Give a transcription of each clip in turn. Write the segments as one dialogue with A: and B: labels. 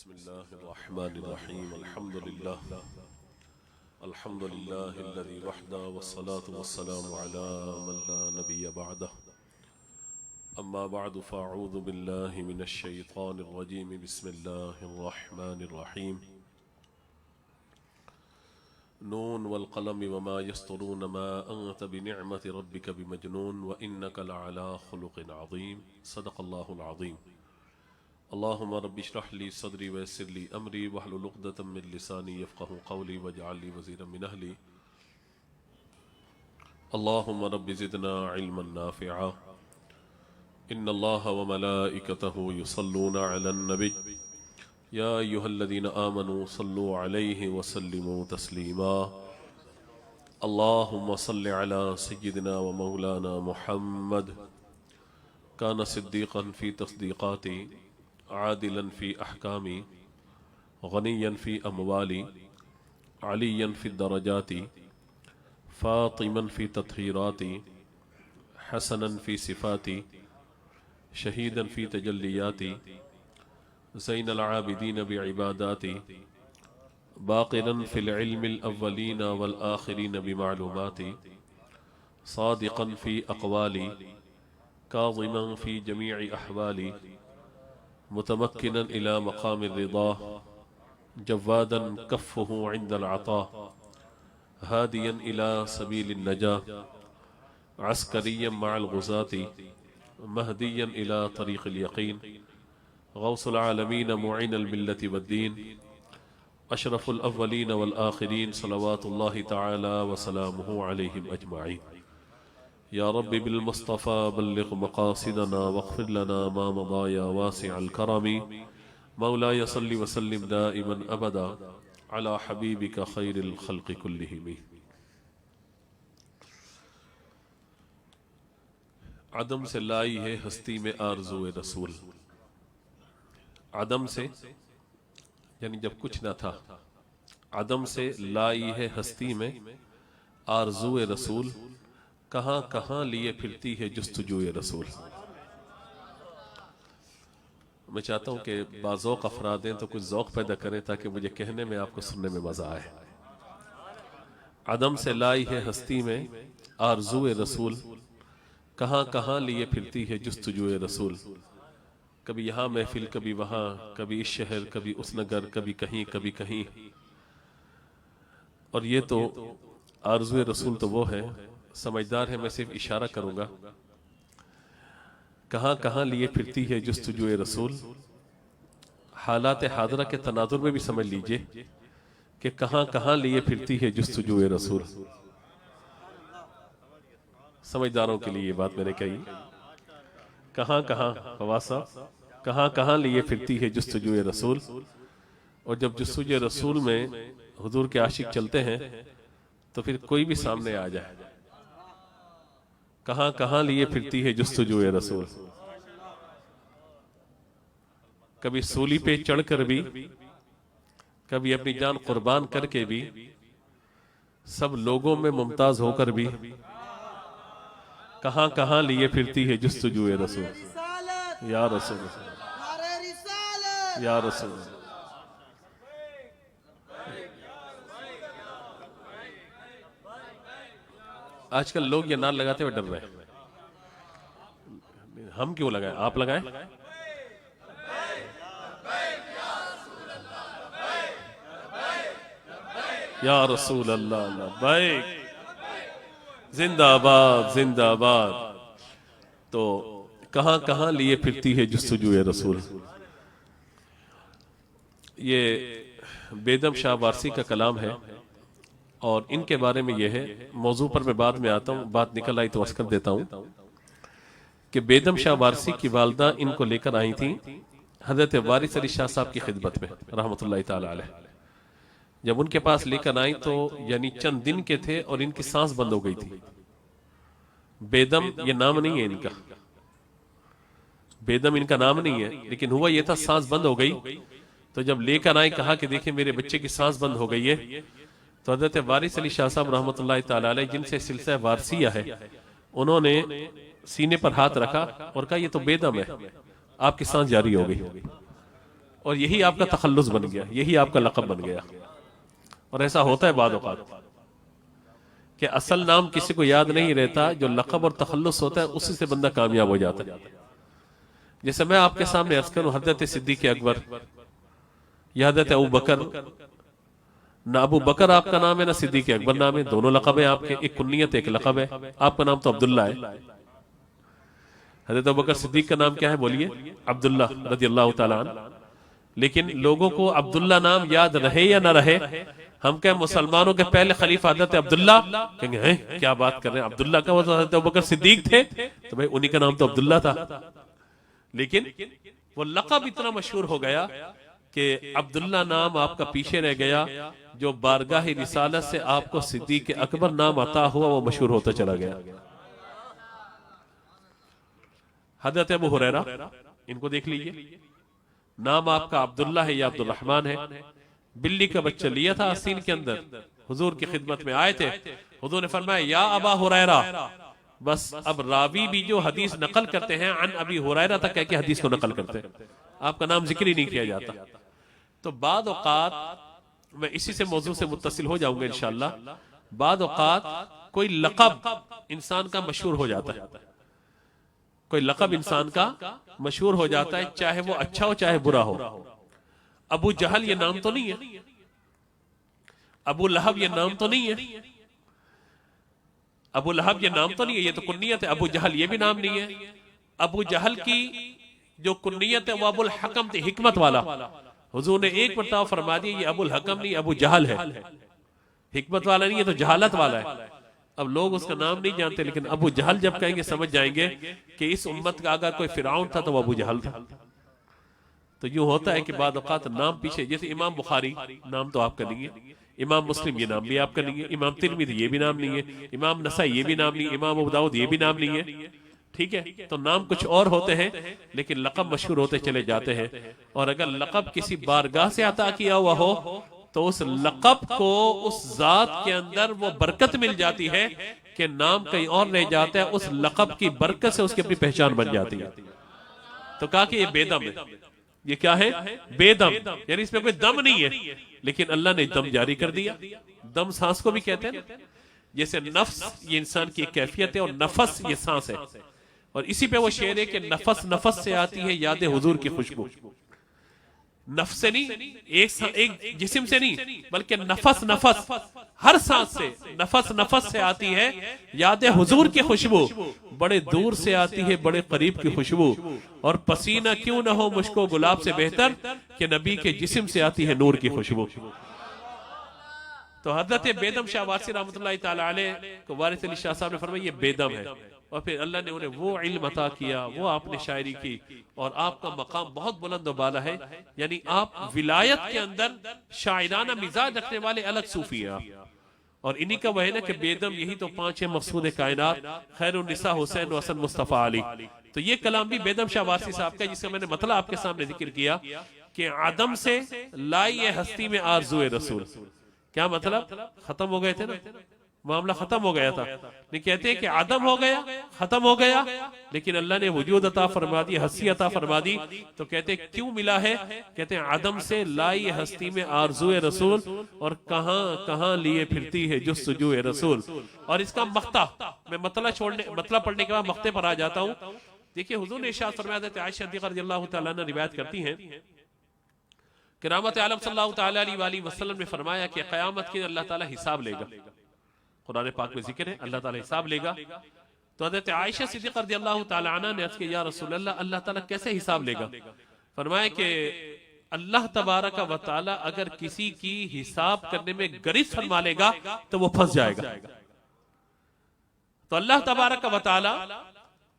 A: बिस्मिल्लाहिर्रहमानिर्रहीम अल्हम्दुलिल्लाहिल्लज़ी वहदा वस्सलातु वस्सलामु अला मन ला नबिय्य बअदह अम्मा बअदु फ़अऊज़ु बिल्लाहि मिनश शैतानिर रजीम बिस्मिल्लाहिर्रहमानिर्रहीम नून वल क़लम वमा यस्तुरून मा अन्त बिनिअमति रब्बिका बिमजनून व इन्नका लअला खुलुक़िन अज़ीम सदक़ल्लाहुल अज़ीम। अल्लाहुम्मा रब्बि इश्रह ली सदरी व यस्सिर ली अमरी वहलुल उक़दतम मिन लिसानी यफ़क़हू क़ौली वजअल ली वज़ीरम मिन अहली। अल्लाहुम्मा रब्बि ज़िदना इल्मन नाफ़िआ। इन्नल्लाहा व मलाइकतहू युसल्लूना अलन नबी या अय्युहल्लज़ीना आमनू सल्लु अलैहि व सल्लिमू तस्लीमा। अल्लाहुम्मा सल्लि अला सय्यिदिना व मौलाना मुहम्मद काना सिद्दीक़न फ़ी तस्दीक़ाती आदिलन फ़ी अहकामी गनियन फ़ी अमवाली अलियन फ़ी दरजाती फ़ातिमन फ़ी तत्हीराती हसनन फ़ी सिफ़ाती शहीदन फ़ी तजल्लियाती ज़ैनल आबिदीन बिइबादाती बाक़िरन फ़िल इल्मिल अव्वलीन वल आख़िरीन बिमालूमाती सादिक़न फ़ी अक़वाली काज़िमन फ़ी जमीइ अहवाली मुतमक्किनन इला मक़ामिर रिदा जव्वादन कफ़्फ़ुहु इंदल अता हादियन इला सबीलिन नजा अस्करिय्यन मअल गुज़ाती महदियन इला तरीक़िल यक़ीन गौसुल आलमीन मुईनुल मिल्लति वद्दीन अशरफुल अव्वलीन वल आख़िरीन सलवातुल्लाहि तआला व सलामुहु अलैहिम अजमईन। या रब्बि बिल मुस्तफ़ा बल्लिग़ मक़ासिदना वग़फ़िर लना मा मदा या वासिअल करमी मौलाया सल्लि व सल्लिम दाइमन अबदा अला हबीबिका खैरिल खल्क़ि कुल्लिहिम। अदम से लाई है हस्ती में आरज़ूए रसूल। अदम से यानी जब कुछ न था, अदम से लाई है हस्ती में आरज़ूए रसूल, कहाँ कहाँ लिए फिरती है जुस्तुजूए रसूल। मैं चाहता हूँ कि बाज़ौक़ अफ़राद दें तो कुछ ज़ौक़ पैदा करें ताकि मुझे कहने में आपको सुनने में मज़ा आए। अदम से लाई है हस्ती में आरज़ूए रसूल, कहाँ कहाँ लिए फिरती है जुस्तुजूए रसूल। कभी यहाँ महफिल, कभी वहाँ, कभी इस शहर, कभी उस नगर, कभी कहीं कभी कहीं। और ये तो आरज़ूए रसूल तो वो है, समझदार है, मैं सिर्फ इशारा करूंगा। कहाँ कहाँ लिए फिरती है जुस्तुजूए रसूल। हालात हाज़िरा के तनाज़ुर में भी समझ लीजिए कि कहाँ कहाँ लिए फिरती है जुस्तुजूए रसूल। समझदारों के लिए ये बात मैंने कही। कहाँ कहाँ फवासा, कहाँ कहाँ लिए फिरती है जुस्तुजूए रसूल। और जब जुस्तुजूए रसूल में हुजूर के आशिक चलते हैं तो फिर कोई भी सामने आ जाए। कहाँ कहाँ लिए फिरती है जुस्तुजूए रसूल। कभी सूली पे चढ़कर भी, कभी अपनी जान कुर्बान करके भी, सब लोगों में मुमताज होकर भी, कहाँ कहाँ लिए फिरती है जुस्तुजूए रसूल। या रसूल, या रसूल। आजकल लोग ये नाल लगाते हुए डर रहे हैं। हम क्यों लगाएं, आप लगाएं। या रसूल अल्लाह लब्बैक, जिंदाबाद जिंदाबाद। तो कहाँ कहाँ लिए फिरती है जुस्तुजूए रसूल। ये बेदम शाह वारसी का कलाम है और इनके बारे में यह है, मौजू पर मैं बाद में आता हूँ, बात निकल आई तो अर्ज़ कर देता हूँ कि बेदम शाह वारसी की वालदा इनको लेकर आई थी हजरत वारिस अली शाह साहब की खिदमत में रहमतुल्लाहि ताला अलैह। जब उनके पास लेकर आई तो यानी चंद दिन के थे और इनकी सांस बंद हो गई थी। बेदम ये नाम नहीं है इनका, बेदम इनका नाम नहीं है, लेकिन हुआ ये था सांस बंद हो गई। तो जब लेकर आए कहा कि देखिए मेरे बच्चे की सांस बंद हो गई है। तो हजरत वारिस अली शाह साहब रहमतुल्लाहि ताला अलैह जिनसे सिलसिला वारसिया है, उन्होंने सीने पर हाथ रखा और कहा ये तो बेदम है, आपकी सांस जारी हो गई। और यही आपका तखल्लुस बन गया, यही आपका लक़ब बन गया। और ऐसा होता है बाद औक़ात कि असल नाम किसी को याद नहीं रहता, जो लक़ब और तखल्लुस होता है उसी से बंदा कामयाब हो जाता है। जैसे मैं आपके सामने अर्ज़ करूं, हज़रत सिद्दीक़ अकबर या हज़रत अबू बकर, ना अबू बकर आपका नाम है ना सिद्दीक़ अकबर नाम है, दोनों लक़ब है आपके, एक कुन्नियत एक लक़ब है। आपका नाम तो अब्दुल्ला है। हज़रत अबू बकर सिद्दीक़ का नाम क्या है बोलिए? अब्दुल्ला रज़ियल्लाहु ताला अन्हु। लेकिन लोगों को अब्दुल्ला नाम याद रहे या ना रहे, हम कहें मुसलमानों के पहले खलीफा हज़रत अब्दुल्ला, कहेंगे हैं क्या बात कर रहे हैं, अब्दुल्ला का, वो तो हज़रत अबू बकर सिद्दीक़ थे, तो भाई उन्हीं का नाम तो अब्दुल्ला था। लेकिन वो लक़ब इतना मशहूर हो गया कि अब्दुल्ला नाम आपका पीछे रह गया, जो बारगाह रिसालत से आपको सिद्दीक़ अकबर नाम अता हुआ वो मशहूर होता चला गया। हज़रत अबू हुरैरा, इनको देख लीजिए, नाम आपका अब्दुल्ला है या अब्दुल रहमान है। बिल्ली का बच्चा लिया था आसीन के अंदर, हुजूर की खिदमत में आए थे, हुजूर ने फरमाया या अबा हुरैरा। बस अब रावी भी जो हदीस नकल करते हैं अन अबी हुरैरा तक कह के हदीस को नकल करते हैं, आपका नाम जिक्र ही नहीं किया जाता। तो बाद औक़ात, मैं इसी से मौजू से मुत्तसिल हो जाऊंगा इंशाअल्लाह, बाद औक़ात कोई लक़ब इंसान का मशहूर हो जाता है, कोई लक़ब इंसान का मशहूर हो जाता है, चाहे वो अच्छा हो चाहे बुरा हो। अबू जहल ये नाम तो नहीं है, अबू लहब ये नाम तो नहीं है, अबू लहब ये नाम तो नहीं है, ये तो कुन्नियत है। अबू जहल ये भी नाम नहीं है। अबू जहल की जो कुन्नियत है वो अबुल हकम थी, हिकमत वाला। हुजूर ने एक मरतबा फरमा दिया ये अबुल हकम नहीं अबू जहल है, हिकमत वाला नहीं है तो जहालत वाला है। अब लोग उसका नाम नहीं जानते, लेकिन अबू जहल जब कहेंगे समझ जाएंगे कि इस उम्मत का अगर कोई फिरौन था तो वो अबू जहल था। तो यूं होता है कि बाद औक़ात नाम पीछे, जैसे इमाम बुखारी नाम तो आपका नहीं है, इमाम मुस्लिम ये नाम भी आपका नहीं है, इमाम तिरमिज़ी ये भी नाम नहीं है, इमाम नसाई ये भी नाम नहीं है, इमाम अबू दाऊद ये भी नाम नहीं है। ठीक है, तो नाम कुछ और होते हैं लेकिन लक़ब मशहूर होते चले जाते हैं। और अगर लक़ब किसी बारगाह से अता किया हुआ हो तो उस लक़ब को, उस जात के अंदर वो बरकत मिल जाती है कि नाम कहीं और रह जाता है, उस लक़ब की बरकत से उसकी अपनी पहचान बन जाती है। तो कहा कि ये बेदम है, ये क्या है? बेदम, यानी इसमें कोई दम नहीं है, लेकिन अल्लाह ने दम जारी कर दिया। दम सांस को भी कहते हैं ना, जैसे नफ्स ये इंसान की एक कैफियत है और नफस ये सांस है। और इसी पे वो शेर है कि नफस नफस से आती है याद हुजूर की खुशबू। नफ्स से नहीं, एक जिस्म से नहीं, बल्कि नफस नफस, हर सांस से, नफस नफस से आती है याद हुजूर की खुशबू। बड़े दूर से आती है बड़े करीब की खुशबू, और पसीना क्यों ना हो मुश्को गुलाब से बेहतर कि नबी के जिस्म से आती है नूर की खुशबू। तो हजरत बेदम शाह वासी रहमतुल्लाह ताला अलैह को वारिस अली शाह साहब ने फरमाया ये बेदम है। और फिर अल्लाह ने उन्हें वो इल्म अता किया, वो आपने शायरी की, और आपका मकाम बहुत बुलंद और बाला है। यानी आप विलायत के अंदर शायराना मिजाज रखने वाले अलग सूफी हैं आप। और इन्हीं का वह है ना कि बेदम यही तो पांच है मकसूद कायनात, खैरुन्निसा हुसैन व हसन मुस्तफा अली। तो ये कलाम भी बेदम शाह वासी साहब का, जिसका मैंने मतलब आपके सामने जिक्र किया कि आदम से लाई है हस्ती में आरज़ुए रसूल। क्या मतलब? खत्म हो गए थे ना, मामला खत्म हो गया था। नहीं कहते हैं कि आदम हो गया, खत्म हो गया, लेकिन अल्लाह ने वजूद अता फरमा दी, हस्ती अता फरमा दी। तो कहते हैं क्यों मिला है? कहते हैं आदम से लाई हस्ती में आरज़ुए रसूल, और कहां कहां लिए फिरती है जुस्तजुए रसूल। और इसका मख्ता, मैं मतलब पढ़ने के बाद मख्ते पर आ जाता हूं। देखिए हुजूर ने इरशाद फरमाया था, आयशा सिद्दीक़ा रज़ियल्लाहु तआला अन्हा रिवायत करती हैं कि रहमत आलम सल्लल्लाहु तआला अलैहि वसल्लम ने फरमाया कि क़यामत के दिन अल्लाह ताला हिसाब लेगा। कुरान पाक में जिक्र है अल्लाह ताला हिसाब लेगा। तो हज़रत आयशा सिद्दीक़ा रज़ियल्लाहु तआला अन्हा ने अर्ज़ किया, या रसूल अल्लाह, अल्लाह ताला कैसे हिसाब लेगा? फरमाया कि अल्लाह तबारक व तआला अगर किसी की हिसाब करने में गरिज़ फरमा लेगा तो वो फंस जाएगा। तो अल्लाह तबारक व तआला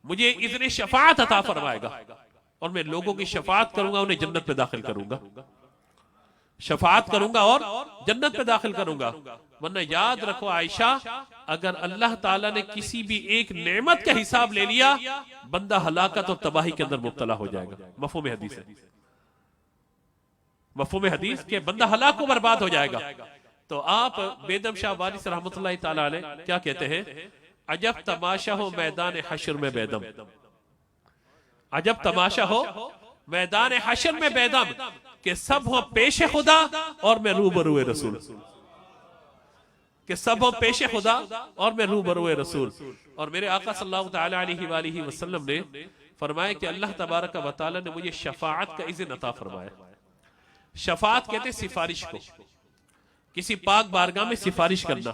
A: मुझे इज़्न शफ़ाअत अता फरमाएगा, और मैं लोगों की शफ़ाअत करूंगा, उन्हें जन्नत पे दाखिल करूंगा, शफाअत करूंगा और जन्नत पे दाखिल करूंगा। वरना याद रखो आयशा, अगर अल्लाह ताला ने किसी भी एक नेमत का हिसाब ले लिया, बंदा हलाकत और तबाही के अंदर मुब्तला हो जाएगा। मफ़हूम हदीस है, मफ़हूम हदीस के बंदा हलाक को बर्बाद हो जाएगा। तो आप बेदम शाह वारिस रहमतुल्लाह ताला अलैह क्या कहते हैं? अजब तमाशा हो मैदान हश्र में बेदम, अजब तमाशा हो मैदान हश्र में बेदम, कि सब हो पेश खुदा और मैं रूबरूए रसूल, कि सब हो पेश खुदा और मैं रूबरूए रसूल। और मेरे आका सल्लल्लाहु तआला अलैहि वसल्लम ने फरमाया कि अल्लाह तबारक व तआला ने मुझे शफाअत का इज़्न अता फरमाया। शफाअत कहते सिफारिश को, किसी पाक बारगाह में सिफारिश करना,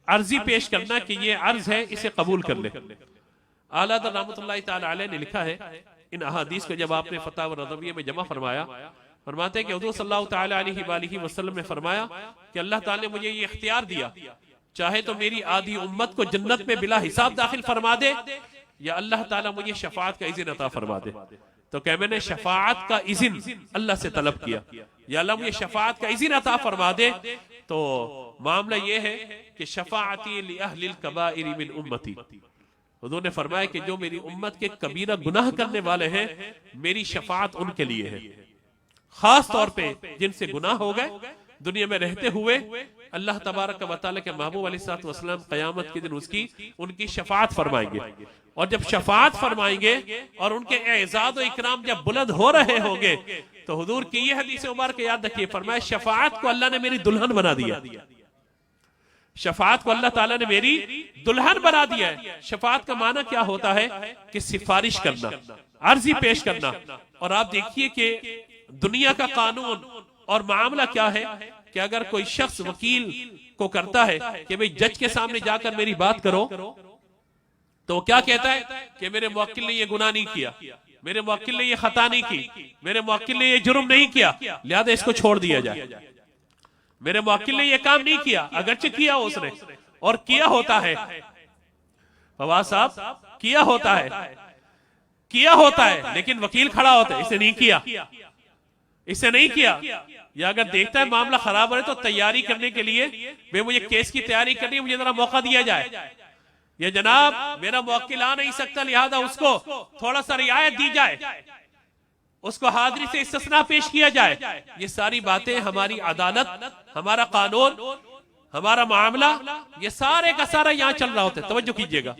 A: अर्जी पेश करना कि ये अर्ज है, इसे कबूल कर ले। आला हज़रत रहमतुल्लाहि तआला अलैह ने लिखा है, इन अहादीस को जब आपने फतवा रज़विय्या में जमा फरमाया, फरमाते हैं कि हुज़ूर सल्लल्लाहु तआला अलैहि वसल्लम ने फरमाया कि अल्लाह ताला ने मुझे ये इख्तियार दिया, चाहे तो मेरी आधी उम्मत को जन्नत में बिला हिसाब दाखिल फरमा दे, या अल्लाह ताला मुझे शफाअत का इज़्न अता फरमा दे। तो क्या मैंने शफाअत का इज़्न अल्लाह से तलब किया, या अल्लाह मुझे शफाअत का इज़्न अता फरमा दे। तो मामला ये है कि शफाअती लि अहलिल कबाइर मिन उम्मती, हुज़ूर ने फरमाया कि जो मेरी उम्मत के कबीरा गुनाह करने वाले हैं, मेरी शफाअत उनके लिए है। खास तौर पे जिनसे गुनाह हो गए दुनिया में रहते हुए, अल्लाह तबारक व तआला के महबूब अलैहिस्सलातु वस्सलाम क़यामत के दिन उनकी शफाअत फरमाएंगे। और जब शफाअत फरमाएंगे और उनके एजाज़ व इकराम जब बुलंद हो रहे होंगे, तो हुजूर की ये हदीस मुबारक याद रखिए, फरमाया शफाअत को अल्लाह ने मेरी दुल्हन बना दिया। शफाअत को अल्लाह ताला ने मेरी दुल्हन बना दिया है। शफाअत का माना क्या होता है कि सिफारिश करना, अर्जी पेश करना। और आप देखिए कि दुनिया का कानून और मामला क्या है कि अगर कोई शख्स वकील को करता है कि भाई जज के सामने जाकर मेरी बात करो, तो क्या कहता है कि मेरे मुवक्किल ने ये गुनाह नहीं किया, मेरे मुवक्किल ने ये खता नहीं की, मेरे मुवक्किल ने ये जुर्म नहीं किया, लिहाजा इसको छोड़ दिया जाए। मेरे मुवक्किल ने ये काम नहीं किया, अगरचे किया उसने, और किया होता है, फवाद साहब किया होता है, लेकिन वकील खड़ा होता है, इसे नहीं किया, इसे नहीं किया। या अगर देखता है मामला खराब हो रहा है तो तैयारी करने के लिए, भाई मुझे केस की तैयारी करनी है, मुझे जरा मौका दिया जाए, ये जनाब मेरा मुवक्किल आ नहीं सकता, लिहाजा उसको थोड़ा सा रियायत दी जाए, उसको हाजिरी से इस्तिस्ना पेश किया जाए। ये सारी बातें हमारी अदालत, हमारा कानून, हमारा मामला, ये सारे का सारा यहाँ चल रहा होता है। तवज्जो कीजिएगा,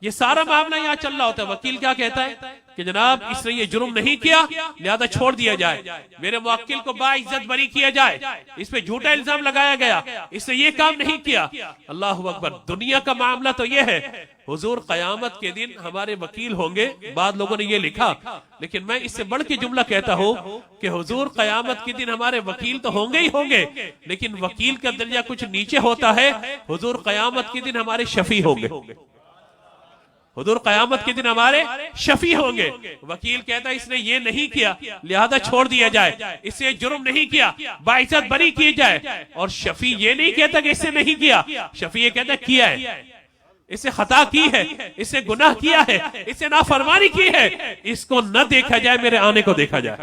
A: ये सारा मामला यहाँ चल रहा होता है। वकील क्या कहता है कि जनाब इसने ये जुर्म नहीं किया, लिहाजा छोड़ दिया जाए, मेरे मुवक्किल को बाइज्जत बरी किया जाए, इस पे झूठा इल्जाम लगाया गया, इसने ये काम नहीं किया। अल्लाहु अकबर। दुनिया का मामला तो ये है, हुजूर क़यामत के दिन हमारे वकील होंगे। बाद लोगों ने ये लिखा, लेकिन मैं इससे बढ़ के जुमला कहता हूँ कि हुजूर क़यामत के दिन हमारे वकील तो होंगे ही होंगे, लेकिन वकील का दर्जा कुछ नीचे होता है। हुजूर क़यामत के दिन हमारे शफी होंगे, हुजूर क़यामत के दिन हमारे शफी होंगे। वकील कहता है इसने ये नहीं किया, लिहाजा छोड़ दिया जाए, इससे जुर्म नहीं किया, बाइज्जत बरी की जाए। और शफी ये नहीं कहता कि इससे नहीं किया, शफी ये कहता किया है, इससे खता की है, इससे गुनाह किया है, इससे नाफरमानी की है, इसको न देखा जाए, मेरे आने को देखा जाए,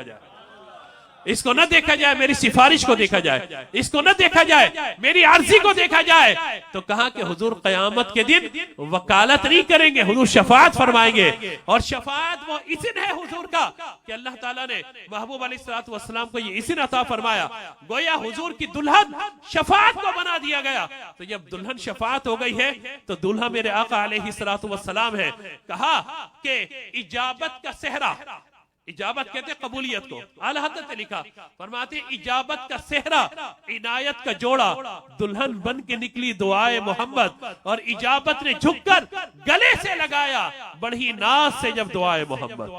A: इसको न देखा जाए, मेरी सिफारिश को देखा जाए, इसको न देखा जाए, मेरी अर्जी को देखा जाए। तो कहा कि हुजूर क़यामत के दिन वकालत नहीं करेंगे, हुजूर शफाअत फरमाएंगे। और शफाअत वो इज़्न है हुजूर का कि अल्लाह ताला ने महबूब अलैहिस्सलातु वस्सलाम को ये इज़्न अता फरमाया, गोया हुजूर की दुल्हन शफाअत को बना दिया गया। तो जब दुल्हन शफाअत हो गई है तो दूल्हा मेरे आका अलैहिस्सलातु वस्सलाम है। कहा कि इजाबत का सेहरा, इजाबत कहते हैं कबूलियत को, आला हज़रत ने लिखा, फरमाते इजाबत का सेहरा, इनायत का जोड़ा, दुल्हन बन के निकली दुआए मोहम्मद, और इजाबत ने झुककर गले से लगाया बढ़ी नाज से जब दुआए मोहम्मद।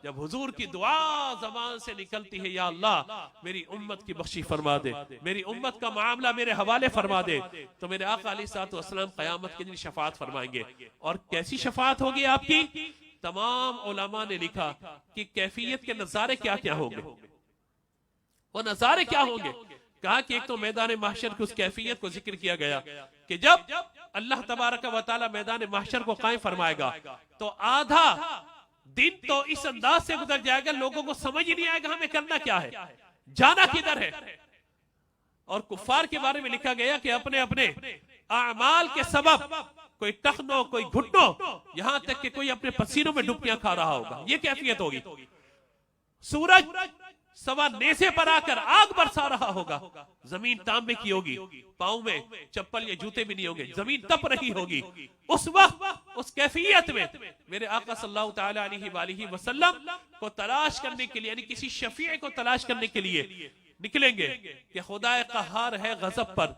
A: जब हुजूर की दुआ ज़बान से निकलती है, या अल्लाह मेरी उम्मत की बख्शी फरमा दे, मेरी उम्मत का मामला मेरे हवाले फरमा दे, तो मेरे आका अलैहिस्सलातु वस्सलाम क़यामत के दिन शफाअत फरमाएंगे। और कैसी शफाअत होगी आपकी? तमाम उलमा ने लिखा कि कैफियत के नजारे क्या क्या होंगे, वो नजारे क्या होंगे। कहा कि एक तो मैदान महशर की उस कैफियत को जिक्र किया गया कि जब अल्लाह तबारक व तआला मैदान महशर को कायम फरमाएगा तो आधा दिन तो इस अंदाज से गुजर जाएगा, लोगों को समझ ही नहीं आएगा हमें करना क्या है, जाना किधर है। और कुफ्फार के बारे में लिखा गया कि अपने अपने आमाल के सबब कोई टखनो, कोई घुटनो, यहां तक कि कोई अपने पसीनों में डुबकियां खा रहा होगा। ये कैफियत होगी। सूरज सवा नेज़े पर आकर आग बरसा रहा होगा, जमीन तांबे की होगी, पाँव में चप्पल या जूते भी नहीं होंगे, जमीन तप रही होगी। उस वक्त उस कैफियत में मेरे आका सल्लल्लाहु ताला अलैहि वसल्लम को तलाश करने के लिए, यानी किसी शफीए को तलाश करने के लिए निकलेंगे कि खुदाए कहार है गजब पर,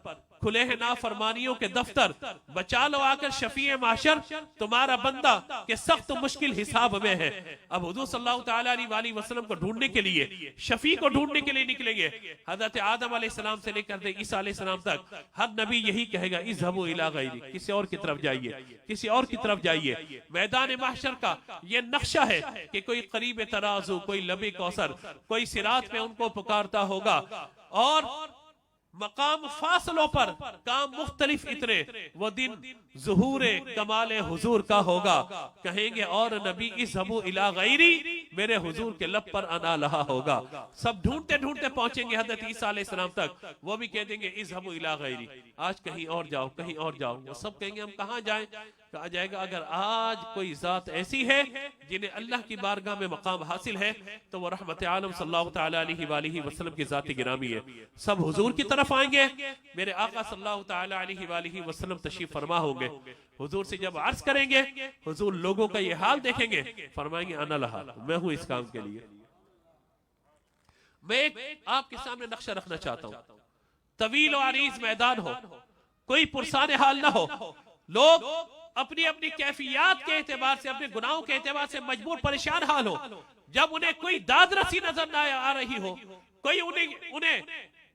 A: खुले हैं नाफरमानियों के दफ्तर, बचा लो आकर शफीए माशर तुम्हारा बंदा के सख्त मुश्किल हिसाब में है। अब हुजूर सल्लल्लाहु ताला अलैहि वसल्लम को ढूंढने के लिए, शफी को ढूंढने के लिए निकलेंगे। हजरत आदम अलैहिस्सलाम से लेकर ईसा अलैहिस्सलाम तक हर नबी यही कहेगा, इज़हबू इला गैरी, किसी और की तरफ जाइए, किसी और की तरफ जाइए। मैदान महशर का ये नक्शा है कि कोई करीब तराजू, कोई लबे कौसर, कोई सिरात में उनको पुकारता होगा, और मकाम फासलों पर काम मुख्तलिफ इतने, वो दिन ज़ुहूरे कमाले हुजूर का होगा। कहेंगे और नबी इज़हबू इला गैरी, मेरे हुजूर के लब पर आना लहा होगा। सब ढूंढते ढूंढते पहुंचेंगे हजरत ईसा अलैहिस्सलाम तक, वो भी कह देंगे इज़हबू इला गैरी, आज कहीं और जाओ, कहीं और जाओ। वो सब कहेंगे हम कहाँ जाएं? कहा जाएगा अगर आज कोई जात ऐसी है जिन्हें अल्लाह की बारगाह में मकाम हासिल है तो वो रहमत आलम सल्लल्लाहु ताला अलैहि वसल्लम की जात गिरामी है। सब हुजूर की तरफ आएंगे, मेरे आका सल्लल्लाहु ताला अलैहि वसल्लम तशरीफ फरमा होंगे। हुजूर से जब अर्ज करेंगे, हुजूर लोगों का ये हाल देखेंगे, फरमाएंगे अना लहा, मैं हूं इस काम के लिए। मैं एक आपके सामने नक्शा रखना चाहता हूं, तवील और अरीज मैदान हो, कोई पुरसाने हाल ना हो, लोग अपनी अपनी कैफियत के एतबार से, अपने गुनाहों के एतबार से मजबूर परेशान हाल हो। जब उन्हें कोई दादरसी नजर ना आ रही हो, कोई उन्हें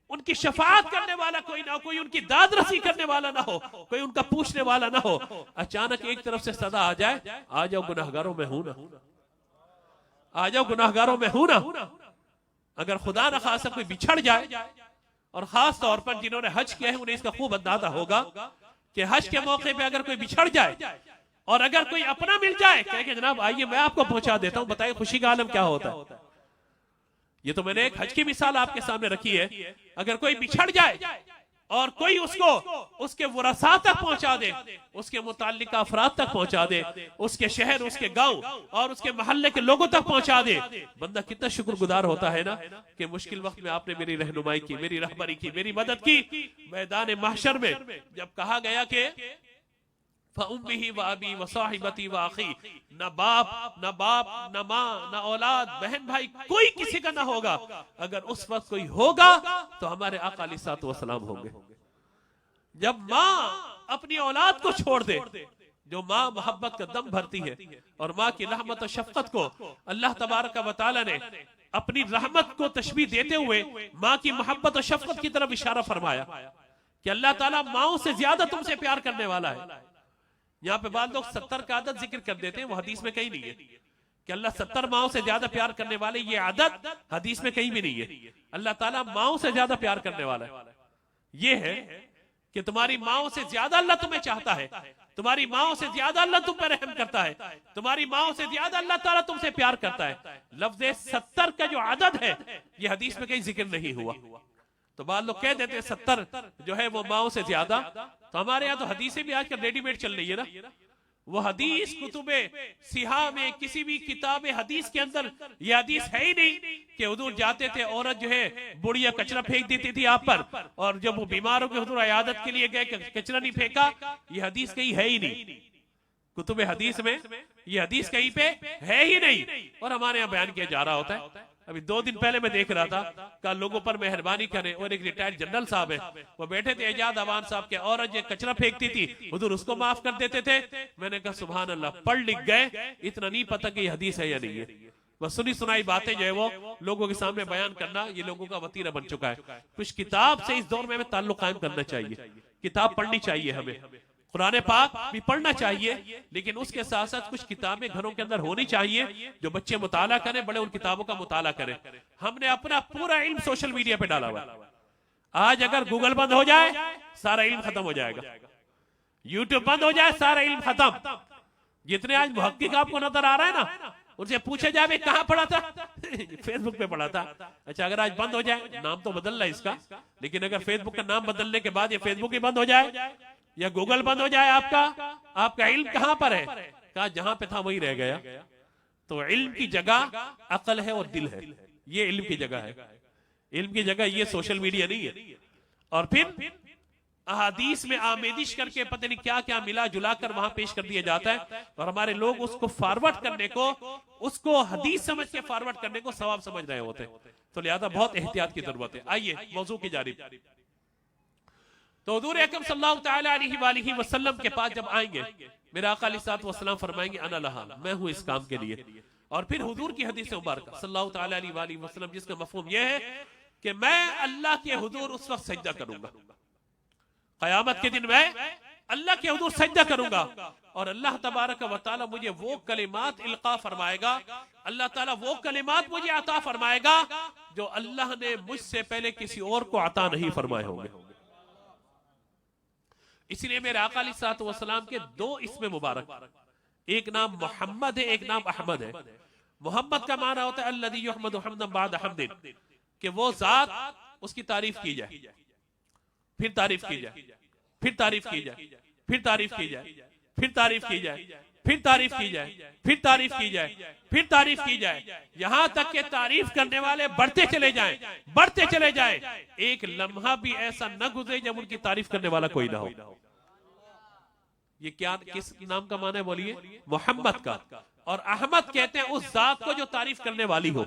A: उनकी शफाअत करने वाला कोई ना हो, कोई उनकी दादरसी करने वाला ना हो, कोई उनका पूछने वाला ना हो, अचानक एक तरफ से सदा आ जाए, आ जाओ गुनाहगारों में हूं ना, आ जाओ गुनाहगारों में हूं ना। अगर खुदा न खासा कोई बिछड़ जाए, और खास तौर पर जिन्होंने हज किया है उन्हें इसका खूब अंदाजा होगा कि हज के मौके पे अगर कोई बिछड़ जाए और अगर कोई अपना मिल जाए, कहे जनाब आइए मैं आपको पहुंचा देता हूं, बताइए खुशी का आलम क्या होता है। ये तो मैंने एक हज की मिसाल आपके सामने रखी है। अगर कोई बिछड़ जाए और कोई उसको उसके वरसा तक पहुंचा दे, उसके मुताल्लिका अफराद तक पहुंचा दे, उसके शहर, उसके गांव और उसके मोहल्ले के लोगों तक पहुंचा दे, बंदा कितना शुक्रगुजार होता है ना कि मुश्किल वक्त में आपने मेरी रहनुमाई की, मेरी रहबरी की, मेरी मदद की। मैदान महशर में जब कहा गया कि फ़उम्मिही व अबी व साहिबती व अखी, न बाप न माँ न औलाद, बहन भाई कोई किसी का ना होगा। अगर उस वक्त कोई होगा तो हमारे आका अलैहिस्सलातु वस्सलाम होंगे। जब माँ अपनी औलाद को छोड़ दे, जो माँ मोहब्बत का दम भरती है, और माँ की रहमत और शफकत को अल्लाह तबारक व तआला ने अपनी रहमत को तशबीह देते हुए माँ की मोहब्बत और शफकत की तरफ इशारा फरमाया कि अल्लाह ताला माओं से ज्यादा तुमसे प्यार करने वाला है। यहाँ पे बाद लोग 70 का आदत जिक्र कर देते हैं, वो हदीस में कहीं नहीं है कि अल्लाह 70 माओं से ज्यादा प्यार करने वाले, ये आदत हदीस में कहीं भी नहीं है। अल्लाह ताला माओं से ज्यादा प्यार करने वाला है। ये है कि तुम्हारी माओं से ज्यादा अल्लाह तुम्हें चाहता है, तुम्हारी माओं से ज्यादा अल्लाह तुम पर रहम करता है, तुम्हारी माओं से ज्यादा अल्लाह ताला तुमसे प्यार करता है। लफ्ज़ 70 का जो आदत है ये हदीस में कहीं जिक्र नहीं हुआ। तो बाद लोग कह देते हैं 70 जो है वो माओं से ज्यादा। तो हमारे यहाँ तो हदीसें भी आजकल रेडीमेड चल रही है ना, वो हदीस कुतुबे सिहा में किसी भी किताब हदीस के अंदर ये हदीस है ही नहीं कि हुजूर जाते थे, औरत जो है बुढ़िया कचरा फेंक देती थी आप पर, और जब वो बीमारों के हुजूर इयादत के लिए गए कचरा नहीं फेंका। ये हदीस कहीं है ही नहीं, कुतुबे हदीस में ये हदीस कहीं पे है ही नहीं, और हमारे यहाँ बयान किया जा रहा होता है। अभी 2 दिन पहले मैं देख रहा था, कल लोगों पर मेहरबानी करें, और एक रिटायर्ड जनरल साहब है, वो बैठे थे एजाज अवान साहब के, औरत जो कचरा फेंकती थी हुजूर उसको माफ कर देते थे। मैंने कहा सुभान अल्लाह, पढ़ लिख गए, इतना नहीं पता कि ये हदीस है या नहीं है। बस सुनी सुनाई बातें जो है वो लोगों के सामने बयान करना ये लोगों का वतीरा बन चुका है। कुछ किताब से इस दौर में हमें ताल्लुक कायम करना चाहिए, किताब पढ़नी चाहिए, हमें कुरान पाक भी पढ़ना चाहिए, लेकिन उसके साथ साथ कुछ किताबें घरों के अंदर होनी चाहिए जो बच्चे मुताला करें, बड़े उन किताबों का मुताला करें। हमने अपना पूरा इल्म सोशल मीडिया पे डाला हुआ है। आज अगर गूगल बंद हो जाए सारा इल्म खत्म हो जाएगा, यूट्यूब बंद हो जाए सारा इल्म खत्म। जितने आज मुहक्किक आपको नजर आ रहा है ना, उनसे पूछे जाए कहाँ पढ़ा था फेसबुक पे पढ़ा था। अच्छा अगर आज बंद हो जाए, नाम तो बदल रहा है इसका, लेकिन अगर फेसबुक का नाम बदलने के बाद ये फेसबुक ही बंद हो जाए या गूगल बंद हो जाए, आपका इल्म कहां पर है? कहा जहां पे था वही रह गया। तो इल्म की जगह अकल है और दिल है, ये इल्म की जगह है, इल्म की जगह ये सोशल मीडिया नहीं है। और फिर अहादीस में आमेदिश करके पता नहीं क्या क्या मिला जुला कर वहां पेश कर दिया जाता है, और हमारे लोग उसको फॉरवर्ड करने को, उसको हदीस समझ के फॉरवर्ड करने को सवाब समझ रहे होते हैं। तो लिहाजा बहुत एहतियात की जरूरत है। आइए मौजू की जानिब। तो हुजूर अकरम सल्लल्लाहु तआला अलैहि वसल्लम के पास जब आएंगे, मेरे आका अलैहि सलाम फरमाएंगे अना लहा, मैं हूं इस काम के लिए। और फिर हुजूर की हदीस मुबारक सल्लल्लाहु तआला अलैहि वसल्लम, जिसका मफहूम यह है कि मैं अल्लाह के हुजूर उस वक्त सजदा करूंगा, क़यामत के दिन मैं अल्लाह के हुजूर सजदा करूंगा, और अल्लाह तबारक व तआला मुझे वो कलिमात इल्का फरमाएगा, अल्लाह ताला वो कलिमात मुझे अता फरमाएगा जो अल्लाह ने मुझसे पहले किसी और को अता नहीं फरमाए होंगे। इसलिए मेरे आका अलैहिस्सलातु वस्सलाम के दो इसमें मुबारक, एक नाम मोहम्मद है, एक नाम अहमद है। मोहम्मद का माना होता है अल्लज़ी युहमदु हम्दन बाद हम्दिन, कि वो जात उसकी तारीफ की जाए, फिर तारीफ की जाए, फिर तारीफ की जाए, फिर तारीफ की जाए, फिर तारीफ की जाए, फिर तारीफ की जाए, फिर तारीफ की जाए, फिर तारीफ की जाए, यहां तक कि तारीफ करने वाले बढ़ते चले जाएं, बढ़ते चले जाएं, एक लम्हा भी ऐसा न गुजरे जब उनकी तारीफ करने वाला कोई ना हो। ये क्या, किस नाम का माना है बोलिए? मोहम्मद का। और अहमद कहते हैं उस जात को जो तारीफ करने वाली हो।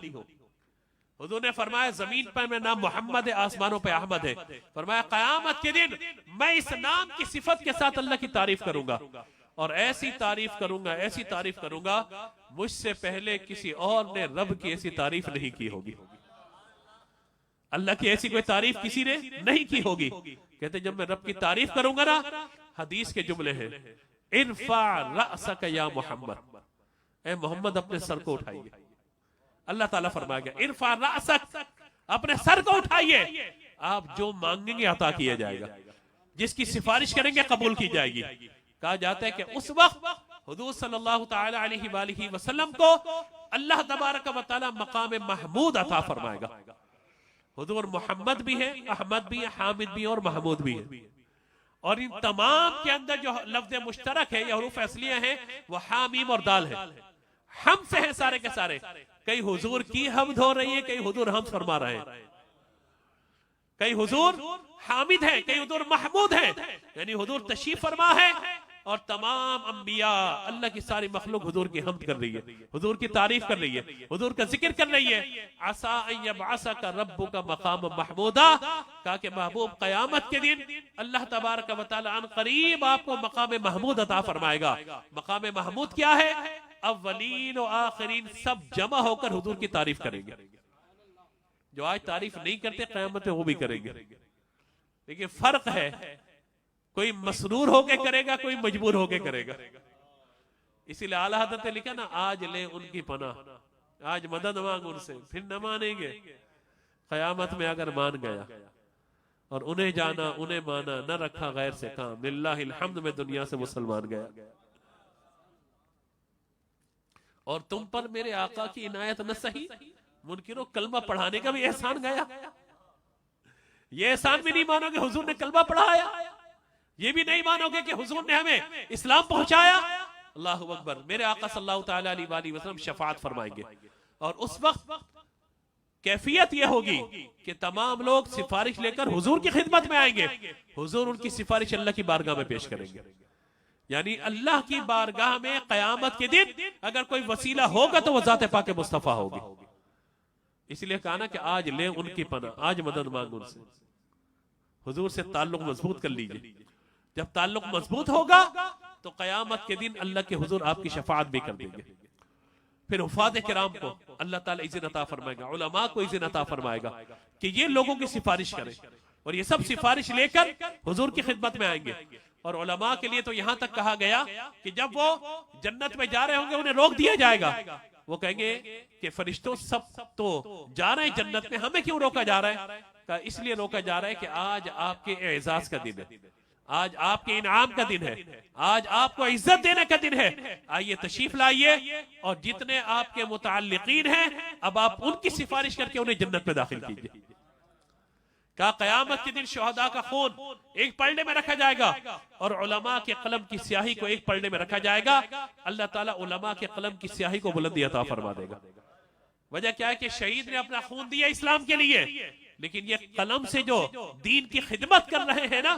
A: हुजूर ने फरमाया जमीन पर मेरा नाम मोहम्मद है, आसमानों पे अहमद है। फरमाया क़यामत के दिन मैं इस नाम की सिफत के साथ अल्लाह की तारीफ करूंगा, और ऐसी तारीफ करूंगा, ऐसी तारीफ करूंगा मुझसे पहले किसी और ने रब की ऐसी तारीफ नहीं की होगी। अल्लाह की ऐसी कोई तारीफ किसी ने नहीं की होगी। कहते जब मैं रब की तारीफ करूंगा ना, हदीस के जुमले हैं, इरफा रअसक या मोहम्मद, ए मोहम्मद अपने सर को उठाइए। अल्लाह ताला फरमाएगा इरफा रअसक, अपने सर को उठाइए, आप जो मांगेंगे अता किया जाएगा, जिसकी सिफारिश करेंगे कबूल की जाएगी। कहा जाता है कि उस वक्त हुजूर सल्लल्लाहु तआला अलैहि वसल्लम को अल्लाह तबारक व तआला मकाम महमूद अता फरमाएगा। हुजूर मोहम्मद भी है, अहमद भी है, हामिद भी है और महमूद भी है। और इन तमाम के अंदर जो लफ्ज मुश्तरक है या हरूफ असलिया है वो हामीम और दाल है। हम से है सारे के सारे। कई हुजूर की हमद हो रही है, कई हुजूर हम फरमा रहे हैं, कई हुजूर हामिद है, कई हुजूर महमूद है, यानी हुजूर तशरीफ फरमा है और तमाम अंबिया अल्लाह की सारी मखलूक हुजूर की हमद कर रही है, हुजूर की तारीफ कर रही है, हुजूर का जिक्र कर रही है। आसा अन यबअसका रब्बुका मकाम महमूदा, कहा कि महबूब क़यामत के दिन अल्लाह तबारक व तआला अन करीब आपको मकाम महमूद अता फरमाएगा। मकाम महमूद क्या है? अव्वलीन और आखिरीन सब जमा होकर हुजूर की तारीफ करेंगे। जो आज तारीफ नहीं करते क़यामत में वो भी करेंगे, लेकिन फर्क है, कोई मसरूर होके करेगा, कोई मजबूर होके करेगा। इसीलिए आला हज़रत ने लिखा ना, आज ले उनकी पनाह, आज मदद मांग उनसे, फिर न मानेंगे क़यामत में अगर मान गया। और उन्हें जाना, उन्हें माना, न रखा गैर से काम, लिल्लाहिल हम्द में दुनिया से मुसलमान गया। और तुम पर मेरे आका की इनायत न सही, मुनकिरों कलमा पढ़ाने का भी एहसान गया। ये एहसान भी नहीं मानोगे हुजूर ने कलमा पढ़ाया, ये भी नहीं मानोगे कि हुजूर ने हमें इस्लाम पहुंचाया। अल्लाहु अकबर। मेरे आका सल्लल्लाहु तआला अलैहि वसल्लम शफाअत फरमाएंगे, और उस वक्त कैफियत यह होगी कि तमाम लोग सिफारिश लेकर हुजूर की खिदमत में आएंगे। हुजूर उनकी सिफारिश अल्लाह की बारगाह में पेश करेंगे। यानी अल्लाह की बारगाह में क़यामत के दिन अगर कोई वसीला होगा तो वह ज़ात पाक मुस्तफ़ा होगी। इसलिए कहा ना कि आज ले उनकी पनाह, आज मदद मांग उनसे। हुजूर से ताल्लुक मजबूत कर लीजिए। जब ताल्लुक मजबूत होगा तो क़यामत के दिन अल्लाह के हुजूर आपकी शफाअत भी कर देंगे। फिर हुफ़ाज़ किराम को अल्लाह ताला इज़्ज़त अता फरमाएगा, उलमा को इज़्ज़त अता फरमाएगा कि ये लोगों की सिफारिश करें, और ये सब सिफारिश लेकर हुजूर की खिदमत में आएंगे। और उलमा के लिए तो यहां तक कहा गया कि जब वो जन्नत में जा रहे होंगे उन्हें रोक दिया जाएगा। वो कहेंगे कि फरिश्तों सब तो जा रहे हैं जन्नत में, हमें क्यों रोका जा रहा है? का इसलिए रोका जा रहा है कि आज आपके एजाज का दिन है, आज आपके इनाम का दिन है, आज आपको इज्जत देने का दिन है। आइए तशरीफ लाइए, और जितने आपके मुताल्लिकीन हैं अब आप उनकी सिफारिश करके उन्हें जन्नत में दाखिल कीजिए। कहा क़यामत के दिन शुहदा का खून एक पलड़े में रखा जाएगा और उलमा के कलम की स्याही को एक पलड़े में रखा जाएगा। अल्लाह ताला उलमा के कलम की स्याही को बुलंदी अता फरमा देगा। वजह क्या है कि शहीद ने अपना खून दिया इस्लाम के लिए, लेकिन ये कलम से जो दीन की खिदमत कर रहे हैं ना,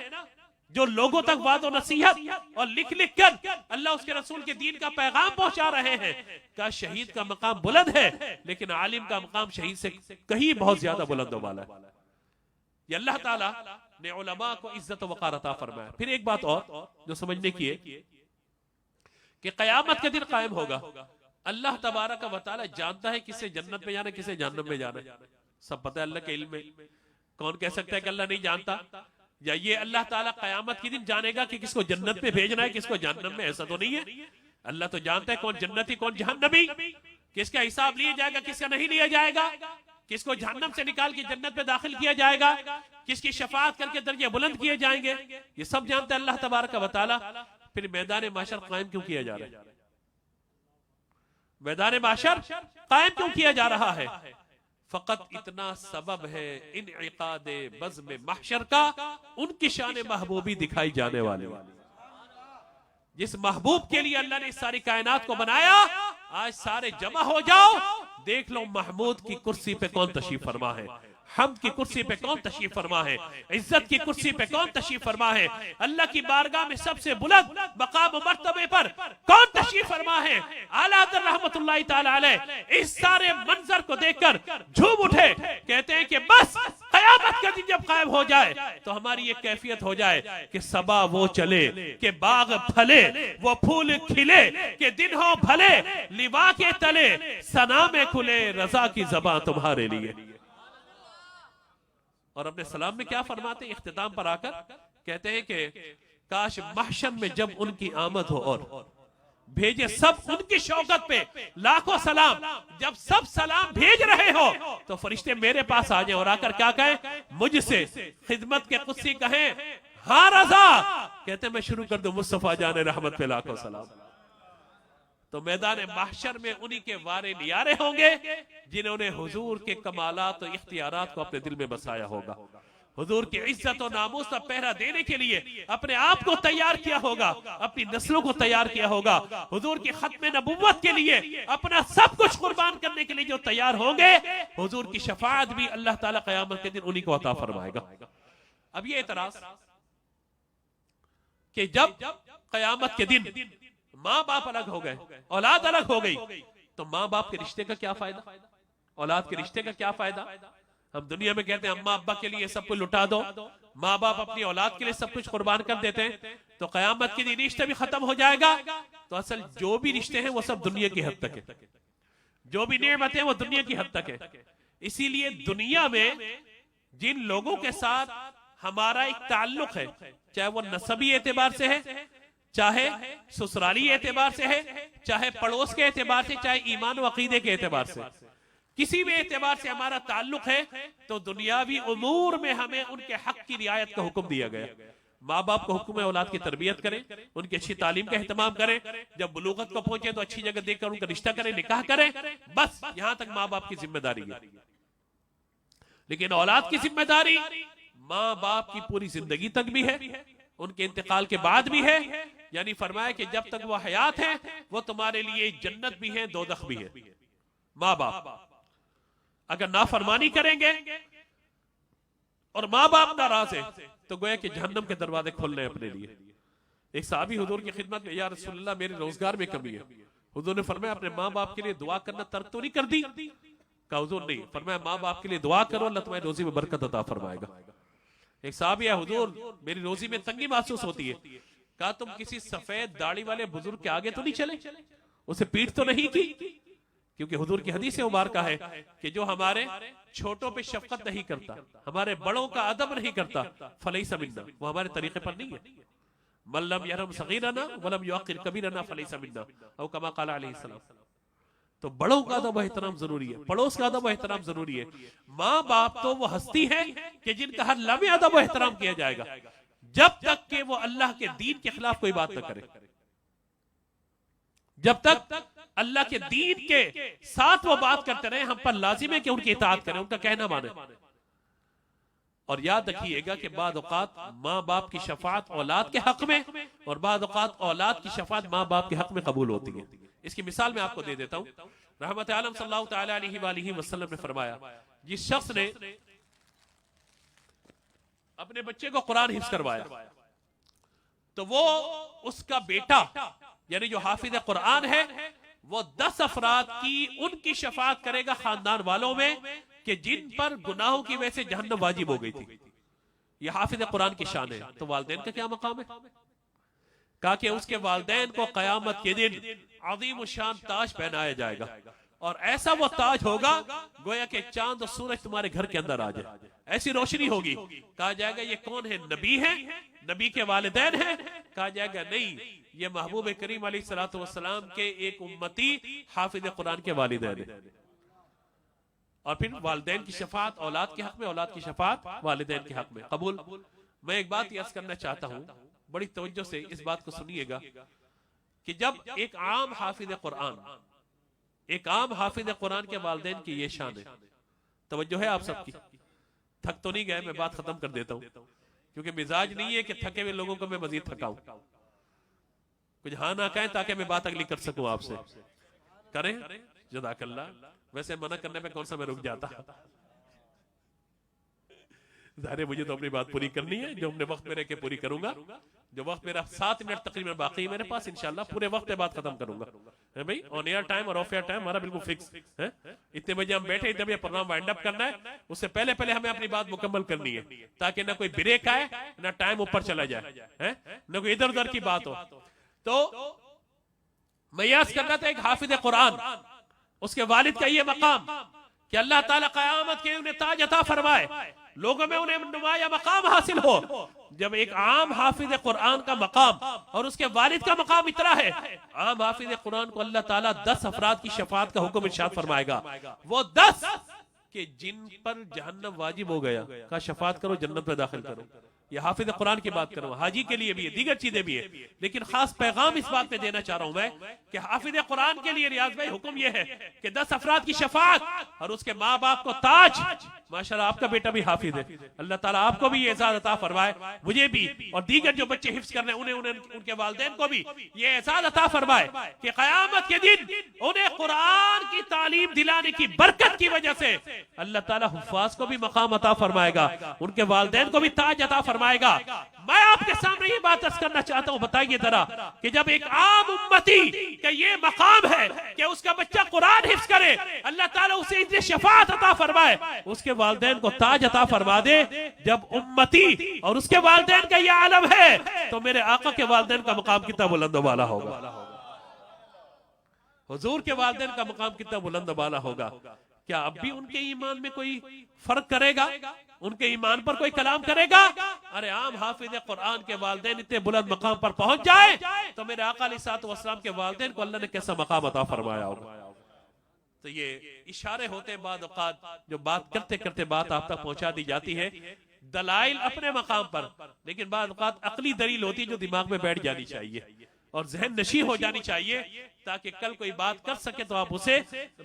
A: जो लोगों तक वादो नसीहत और लिख लिख कर अल्लाह उसके रसूल के दीन का पैगाम पहुंचा रहे हैं, का शहीद का मकाम बुलंद है, लेकिन आलिम का मकाम शहीद से कहीं बहुत ज्यादा बुलंद वाला है। ये अल्लाह ताला ने उलमा को इज्जत वक़ार अता फरमाया। फिर एक बात और जो समझने की है कि कयामत के दिन कायम होगा, अल्लाह तबारक व तआला जानता है किसे जन्नत में जाना है, किसे जहन्नम में जाना है, सब पता है अल्लाह के इल्म में। कौन कह सकता है कि अल्लाह नहीं जानता? या ये अल्लाह ताला कयामत के दिन जानेगा कि किसको जन्नत में भेजना है, किसको जहन्नम में? ऐसा तो नहीं है। अल्लाह तो जानता है कौन जन्नती कौन जहन्नमी, किसका हिसाब लिया जाएगा किसका नहीं लिया जाएगा, किसको जहन्नम से निकाल के जन्नत में दाखिल किया जाएगा, किसकी शफाअत करके दर्जे बुलंद किए जाएंगे, ये सब जानता है अल्लाह तबारक व तआला। फिर मैदान माशर कायम क्यों किया जा रहा है? मैदान माशर कायम क्यों किया जा रहा है? फकत इतना सबब है इनइकादे बज़्म महशर का, उनकी शान महबूबी दिखाई जाने वाली। जिस महबूब के लिए अल्लाह ने इस सारी कायनात को बनाया, आज सारे जमा हो जाओ, देख लो महमूद की कुर्सी पे कौन तशरीफ फरमा है, हम की कुर्सी पे कौन तशरीफ फरमा है, इज्जत की कुर्सी पे कौन तशरीफ फरमा है, अल्लाह की बारगाह में सबसे बुलंद मकाम मर्तबे पर कौन तशरीफ फरमा है, आला हज़रत रहमतुल्लाहि तआला अलैह। इस सारे मंजर को देखकर झूम उठे, कहते हैं कि बस कयामत का दिन जब कायम हो जाए तो हमारी ये कैफियत हो जाए कि सबा वो चले, कि बाग फले, वो फूल खिले, कि दिन हो भले, लिवा के तले सना में खुले, रजा की ज़बां तुम्हारे लिए। और अपने सलाम में क्या फरमाते हैं इख्तिताम पर आकर? कहते हैं कि काश महशर में जब उनकी आमद हो और भेजे सब उनकी शौकत पे लाखों सलाम, जब सब सलाम भेज रहे हो तो फरिश्ते मेरे पास आ जाए और आकर क्या कहें? मुझसे खिदमत के कुस्सी कहें हाँ रजा। कहते हैं मैं शुरू कर दूं मुस्तफा जाने रहमत पे लाखों सलाम। तो मैदान महशर में उन्हीं के वारे नियारे होंगे जिन्होंने हुजूर के कमालात और इख्तियारात को अपने दिल में बसाया होगा, हुजूर की इज्जत और नामूस का पहरा देने के लिए अपने आप को तैयार किया होगा, अपनी नस्लों को तैयार किया होगा, हुजूर की खत्म नबुव्वत के लिए अपना सब कुछ कुर्बान करने के लिए जो तैयार होंगे, हुजूर की शफाअत भी अल्लाह ताला क़यामत के दिन उन्हीं को अता फरमाएगा। अब ये एतराज कि जब क़यामत के दिन माँ बाप अलग हो गए, औलाद अलग हो गई, तो माँ बाप के रिश्ते का क्या फायदा, औलाद के रिश्ते का क्या फायदा? हम दुनिया में कहते हैं अम्मा अब्बा के लिए सब कुछ लुटा दो, माँ बाप अपनी औलाद के लिए सब कुछ कुर्बान कर देते हैं, तो कयामत के दिन रिश्ते भी खत्म हो जाएगा। तो असल जो भी रिश्ते हैं वो सब दुनिया की हद तक है, जो भी नेमतें हैं वो दुनिया की हद तक है। इसीलिए दुनिया में जिन लोगों के साथ हमारा एक ताल्लुक है, चाहे वो नसबी एतबार से है, चाहे ससुराली एतबार से है, चाहे पड़ोस के एतबार से, चाहे ईमान व अकीदे के एतबार से, किसी भी एतबार से हमारा ताल्लुक है, तो दुनियावी उमूर में हमें उनके हक की रियायत का हुक्म दिया गया। माँ बाप को हुक्म है औलाद की तरबियत करें, उनकी अच्छी तालीम का एहतमाम करें, जब बुलूगत को पहुंचे तो अच्छी जगह देखकर उनका रिश्ता करें, निकाह करें, बस यहां तक माँ बाप की जिम्मेदारी है। लेकिन औलाद की जिम्मेदारी माँ बाप की पूरी जिंदगी तक भी है, उनके इंतकाल के बाद भी है। यानी फरमाया कि जब तक वो हयात है वो तुम्हारे लिए जन्नत भी है दोज़ख भी है। माँ बाप अगर नाफरमानी करेंगे और माँ बाप नाराज है तो गोया कि जहन्नम के दरवाजे खोल रहे हैं अपने लिए। एक साहबी हुजूर की खिदमत में, या रसूलल्लाह मेरे रोजगार में कमी है, हुजूर ने फरमाया अपने माँ बाप के लिए दुआ करना तर्क तो नहीं कर दी? कहा हुजूर नहीं। फरमाया माँ बाप के लिए दुआ करो, अल्लाह तुम्हारी रोजी में बरकत अता फरमाएगा। एक साहबी है, हुजूर मेरी रोजी में तंगी महसूस होती है। कहा तुम किसी सफेद दाढ़ी वाले बुजुर्ग के आगे तो नहीं चले, उसे पीठ तो नहीं की? क्योंकि हुजूर की हदीस मुबारक है कि जो हमारे छोटों पे शफकत नहीं करता, हमारे बड़ों का अदब नहीं करता, फलैसा मिन्ना, वो हमारे तरीके पर नहीं है। मल्लम यरहम सगीरना वलम युअक्किर कबीरना फलैसा मिन्ना, औ कमा क़ाला अलैहि सलाम। तो बड़ों का अदब एहतराम जरूरी है, पड़ोस का अदब एहतराम जरूरी है। माँ बाप तो वो हस्ती है कि जिनका हर लम्हे अदब एहतराम किया जाएगा, जब तक कि वो अल्लाह के दीन के खिलाफ कोई बात न करे, जब तक अल्लाह के दीन के साथ वो बात करते रहे, हम पर लाजिम है कि उनकी इताअत करें, उनका कहना माने। और याद रखिएगा कि बाद औकात माँ बाप की शफाअत औलाद के हक में और बाद औकात औलाद की शफाअत माँ बाप के हक में कबूल होती है। इसकी मिसाल मैं आपको दे देता हूँ। रहमत आलम सल्लल्लाहु तआला अलैहि वसल्लम ने फरमाया, जिस शख्स ने अपने बच्चे को कुरान हिफ्ज करवाया तो वो उसका बेटा यानी जो हाफिज कुरान है वो 10 अफराद की उनकी शफाअत करेगा खानदान वालों में कि जिन पर गुनाहों की वजह से जहन्नम वाजिब हो गई थी। ये हाफिज कुरान की शान है। तो वालिदैन का क्या मकाम है? कहा कि उसके वालिदैन को कयामत के दिन अजीम शान ताज पहनाया जाएगा और ऐसा वो ताज होगा गोया के चांद और सूरज तुम्हारे घर के अंदर आ जाए, ऐसी रोशनी होगी। कहा जाएगा ये कौन है? नबी है, नबी के वालिदैन है? कहा जाएगा नहीं, ये महबूब करीम अलैहिस्सलातु वस्सलाम के एक उम्मती हाफिज कुरान के वालिदैन है। और फिर वालिदैन की शफाअत औलाद के हक में, औलाद की शफाअत वालिदैन के हक में। कबूल। मैं एक बात अर्ज करना चाहता हूं, बड़ी तवज्जो से इस बात को सुनिएगा कि जब एक आम हाफिज कुरान, एक आम हाफिज कुरान के वालिदैन की ये शान है। तवज्जो है आप सबकी? थक तो नहीं गए? मैं बात खत्म कर देता हूं क्योंकि मिजाज नहीं है कि थके हुए लोगों को मैं मजीद थकाऊं। कुछ हाँ ना कहें ताकि मैं बात अगली कर सकूं आपसे। करें? जज़ाकल्लाह। वैसे मना करने पे कौन सा मैं रुक जाता। ज़ाहिर मुझे तो अपनी बात पूरी करनी है, जो हमने वक्त में रह के पूरी करूंगा। जो वक्त मेरा 7 मिनट तकरीबन बाकी है मेरे पास, इंशाल्लाह पूरे वक्त पे बात खत्म करूंगा। है भाई? ऑन एयर टाइम और ऑफ एयर टाइम हमारा बिल्कुल फिक्स है। इतने बजे हम बैठे, जब ये प्रोग्राम वाइंड अप करना है उससे पहले पहले हमें अपनी बात मुकम्मल करनी है ताकि ना कोई ब्रेक आए, ना टाइम ऊपर चला जाए, है ना कोई इधर उधर की बात हो। तो मैं याद करना था एक हाफिज कुरान, उसके वालिद का ये मकाम कि अल्लाह ताला क़यामत के उन्हें ताज अता फरमाए, लोगों में उन्हें नुमाया मकाम हासिल हो। जब एक आम हाफिज कुरान का मकाम और उसके वालिद का मकाम इतना है, आम हाफिज कुरान को अल्लाह ताला 10 अफराद की शफाअत का हुक्म इरशाद फरमाएगा। वो 10 कि जिन पर जहन्नम वाजिब हो गया का शफाअत करो, जन्नत में दाखिल करो। ये हाफिज कुरान की बात करूं, हाजी के लिए भी है, दीगर चीजें भी है, लेकिन खास पैगाम इस बात पे देना चाह रहा हूं मैं कि हाफिज कुरान के लिए रियाज भाई हुक्म ये है कि 10 अफराद की शफाअत और उसके माँ बाप को ताज। माशाल्लाह आपका बेटा भी हाफिज है, अल्लाह ताला आपको भी ये एजाज अता फरमाए, मुझे भी और दीगर जो बच्चे हिफ्ज कर रहे हैं उन्हें उनके वालिदैन को भी ये एजाज अता फरमाए कि क़यामत के दिन उन्हें कुरान की तालीम दिलाने की बरकत की वजह से अल्लाह ताला हुफ्फाज को भी मकाम अता फरमाएगा, उनके वालिदैन को भी ताज अता फरमाएगा। मैं आपके सामने ये बात अर्ज करना चाहता हूं, बताइए जरा कि जब एक आम उम्मती का ये मकाम है कि उसका बच्चा कुरान हिफ्ज करे, अल्लाह ताला उसे इतनी शफाअत अता फरमाए, उसके वालिदैन को ताज अता फरमा दे। जब उम्मती और उसके वालिदैन का ये आलम है तो मेरे आका के वालिदैन का मकाम कितना बुलंद वाला होगा, हुजूर के वालिदैन का मकाम कितना बुलंद वाला होगा। क्या अब भी उनके ईमान में कोई फर्क करेगा? उनके ईमान पर कोई कलाम करेगा? अरे आम हाफिज कुरान के वालिदैन इतने बुलंद मकाम पर पहुंच जाए तो मेरे आका अलैहिस्सलातु वस्सलाम के वालिदैन को अल्लाह ने कैसा मकाम अता फरमाया होगा। तो ये इशारे होते हैं बाद औक़ात, जो बात करते करते बात आप तक पहुंचा दी जाती है, दलाइल अपने मकाम पर, लेकिन बाद औक़ात अकली दलील होती है जो दिमाग में बैठ जानी चाहिए और जहन नशी हो जानी चाहिए ताकि कल कोई बात कर सके तो आप उसे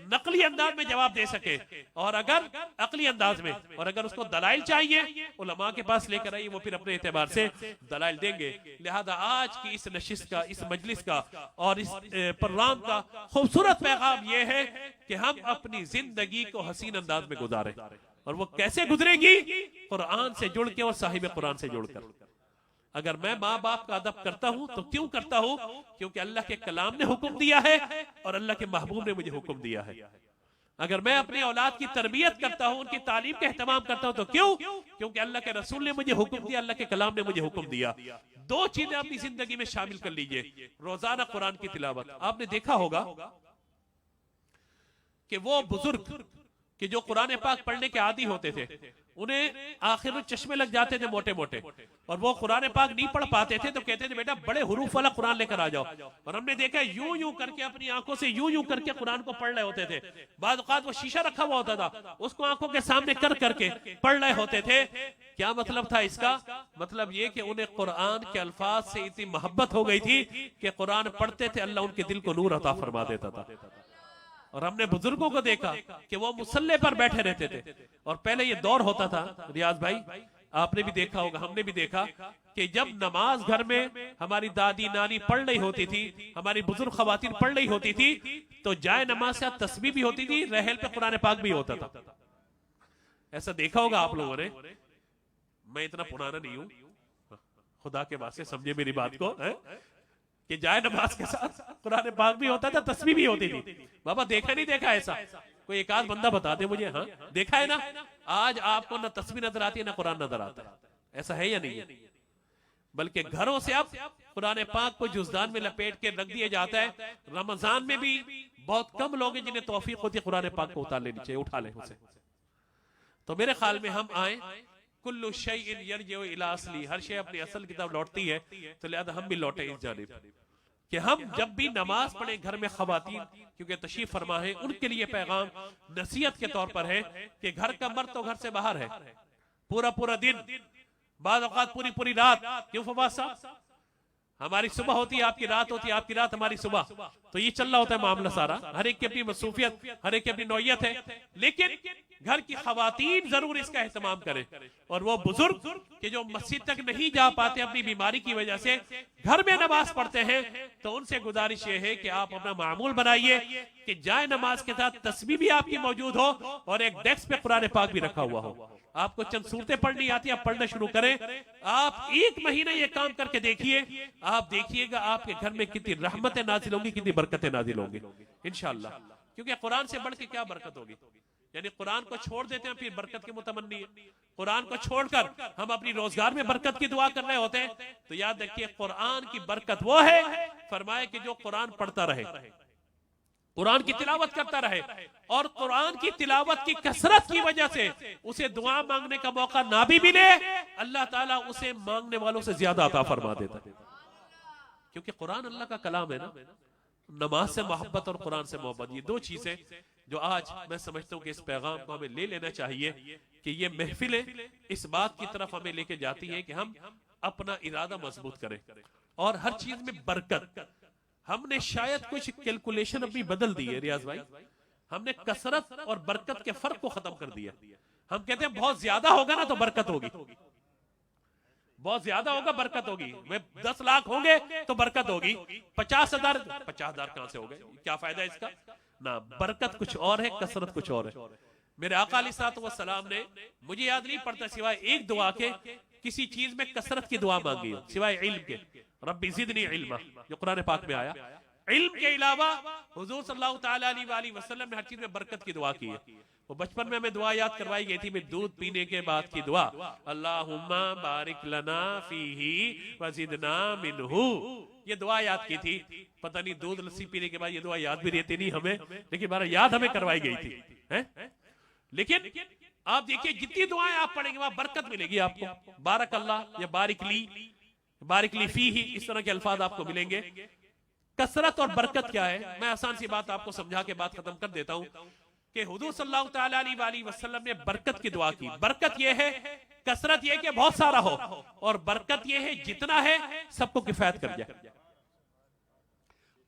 A: नकली अंदाज में जवाब दे सके। और अगर अकली अंदाज में, और अगर उसको दलाइल चाहिए उलमा के पास लेकर आइए, वो फिर अपने एतबार से दलाइल देंगे। लिहाजा आज की इस नशिस्त का, इस मजलिस का और इस प्रोग्राम का खूबसूरत पैगाम यह है कि हम अपनी जिंदगी को हसीन अंदाज में गुजारें। और वो कैसे गुजरेगी? कुरान से जुड़ के और साहिब कुरान से जुड़कर। अगर मैं माँ बाप का अदब करता हूं तो क्यों करता हूं? क्योंकि अल्लाह के कलाम ने हुक्म दिया है और अल्लाह के महबूब ने मुझे हुक्म दिया है। अगर मैं अपनी औलाद की तरबियत करता हूं, उनकी तालीम का एहतमाम करता हूं तो क्यों? क्योंकि अल्लाह के रसूल ने मुझे हुक्म दिया, अल्लाह के कलाम ने मुझे हुक्म दिया। 2 चीजें अपनी जिंदगी में शामिल कर लीजिए। रोजाना कुरान की तिलावत। आपने देखा होगा कि वो बुजुर्ग कि जो कुरान पाक पढ़ने के आदी होते थे, उन्हें आखिर में चश्मे लग जाते थे मोटे मोटे, और वो कुरान पाक नहीं पढ़ पाते थे तो कहते थे बेटा बड़े हुरूफ वाला कुरान लेकर आ जाओ। और हमने देखा यूं यूं करके अपनी आंखों से यूं यूं करके कुरान को पढ़ रहे होते थे। बाद औक़ात वो शीशा रखा हुआ होता था, उसको आंखों के सामने कर करके पढ़ रहे होते थे। क्या मतलब था इसका? मतलब ये कि उन्हें कुरान के अल्फाज से इतनी मोहब्बत हो गई थी कि कुरान पढ़ते थे, अल्लाह उनके दिल को नूर अता फरमा देता था। और हमने बुजुर्गों को देखा कि वो मुसल्ले पर बैठे रहते थे। और पहले ये दौर होता था रियाज भाई आपने भी देखा होगा, हमने भी देखा कि जब नमाज घर में हमारी दादी नानी पढ़ रही होती थी, हमारी बुजुर्ग खवातीन पढ़ रही होती थी, तो जाए नमाज से तस्बीह भी होती थी, रहल पे कुरान पाक भी होता था। ऐसा देखा होगा आप लोगों ने। मैं इतना पुराना नहीं हूं, खुदा के वास्ते समझे मेरी बात को, है? कि जाए नमाज के साथ कुरान पाक भी होता था, तस्बीह भी होती थी। बाबा देखा नहीं देखा ऐसा? कोई एक आध बंदा बता दे मुझे। हाँ देखा है ना? आज आपको ना तस्बीह नजर आती है ना कुरान नजर आता है, ऐसा है या नहीं है? बल्कि घरों से अब कुरान पाक को जुज़दान में लपेट के रख दिया जाता है। रमजान में भी बहुत कम लोग हैं जिन्हें तौफीक होती है कुरान पाक को उतार लेनी चाहिए, उठा लें उसे। तो मेरे ख्याल में हम आए, कुल्लु शैइन यरजिउ इला असली, हर शय अपनी असल की तरफ लौटती है, तो लिहाजा हम भी लौटे इस जानिब कि हम जब भी नमाज पढ़े घर में खवातीन, क्योंकि तशरीफ फरमा है, उनके लिए पैगाम नसीहत के तौर पर है कि घर का मर्द तो घर से बाहर है, पूरा पूरा दिन, बाद औकात पूरी पूरी रात। क्यों फवाद साहब? हमारी सुबह होती है, आपकी रात होती है, आपकी रात हमारी सुबह, तो ये चल रहा होता है मामला सारा। हर एक की अपनी मसरूफियत, हर एक की अपनी नौयत है, लेकिन घर की खवातीन जरूर इसका एहतमाम करें। और वो बुजुर्ग कि जो मस्जिद तक नहीं जा पाते अपनी बीमारी की वजह से, घर में नमाज पढ़ते हैं, तो उनसे गुजारिश ये है कि आप अपना मामूल बनाइए कि जाए नमाज के साथ तस्बीह भी आपकी मौजूद हो और एक डेस्क पे कुरान पाक भी रखा हुआ हो। आपको चंद सूरतें पढ़नी आती है, आप पढ़ना शुरू करें। आप एक महीना ये काम करके देखिए, आप देखिएगा आपके घर में कितनी रहमतें नाजिल होंगी, कितनी बरकतें नाजिल होंगी इंशाअल्लाह। क्योंकि कुरान से बढ़ के क्या बरकत होगी? यानी कुरान को छोड़ देते हैं फिर बरकत के मुतमन्नी है। कुरान को छोड़कर हम अपनी रोजगार में बरकत की दुआ कर रहे होते हैं, तो याद रखिए कुरान की बरकत वो है, फरमाए कि जो कुरान पढ़ता रहे, कुरान की तिलावत करता रहे, और कुरान की तिलावत की कसरत की वजह से उसे दुआ मांगने का मौका ना भी मिले, अल्लाह ताला उसे मांगने वालों से ज्यादा अता फरमा देता है। क्योंकि कुरान अल्लाह का कलाम है ना। नमाज से मोहब्बत और कुरान से मोहब्बत, ये दो चीजें जो आज मैं समझता हूँ कि इस पैगाम को हमें ले लेना चाहिए कि ये महफिलें इस बात की तरफ हमें लेके जाती है कि हम अपना इरादा मजबूत करें और हर चीज में बरकत। हमने शायद कुछ कैलकुलेशन अपनी बदल दी है रियाज भाई, हमने कसरत और बरकत के फर्क को खत्म कर दिया। हम कहते हैं बहुत ज्यादा होगा ना तो बरकत होगी, बहुत ज्यादा होगा बरकत होगी। वे 10 लाख होंगे तो बरकत होगी, 50,000 कहां से हो गए? क्या फायदा इसका ना। बरकत कुछ और है, कसरत कुछ और है। मेरे आका अलैहिस्सलातु वस्सलाम ने, मुझे याद नहीं पड़ता सिवाय एक दुआ के, किसी चीज में कसरत की दुआ मांगी हो सिवाय इल्म के, रब्बी ज़िदनी इल्मा, जो कुरान पाक में आया। इल्म के अलावा हुजूर सल्लल्लाहु तआला अलैहि वसल्लम ने हर चीज में बरकत की दुआ की है। वो बचपन में हमें दुआ याद करवाई गई थी, मैं दूध पीने के बाद की दुआ, अल्लाहुम्मा बारिक लना फीही वज़िदना मिनहू, ये दुआ याद की थी। पता नहीं दूध लस्सी पीने के बाद ये दुआ याद भी रहती नहीं हमें, लेकिन हमारा याद हमें करवाई गई थी, है? लेकिन आप देखिए जितनी दुआएं आप पढ़ेंगे वहां बरकत मिलेगी आपको। बारक अल्लाह या बारिक ली फीही, इस तरह के अल्फाज आपको मिलेंगे। कसरत और बरकत क्या है, मैं आसान सी बात आपको समझा के बात खत्म कर देता हूं कि हुजूर सल्लल्लाहु तआला अलैहि वसल्लम ने बरकत की दुआ की। बरकत यह है, कसरत यह कि बहुत सारा हो, और बरकत यह है जितना है सबको किफायत कर जाए।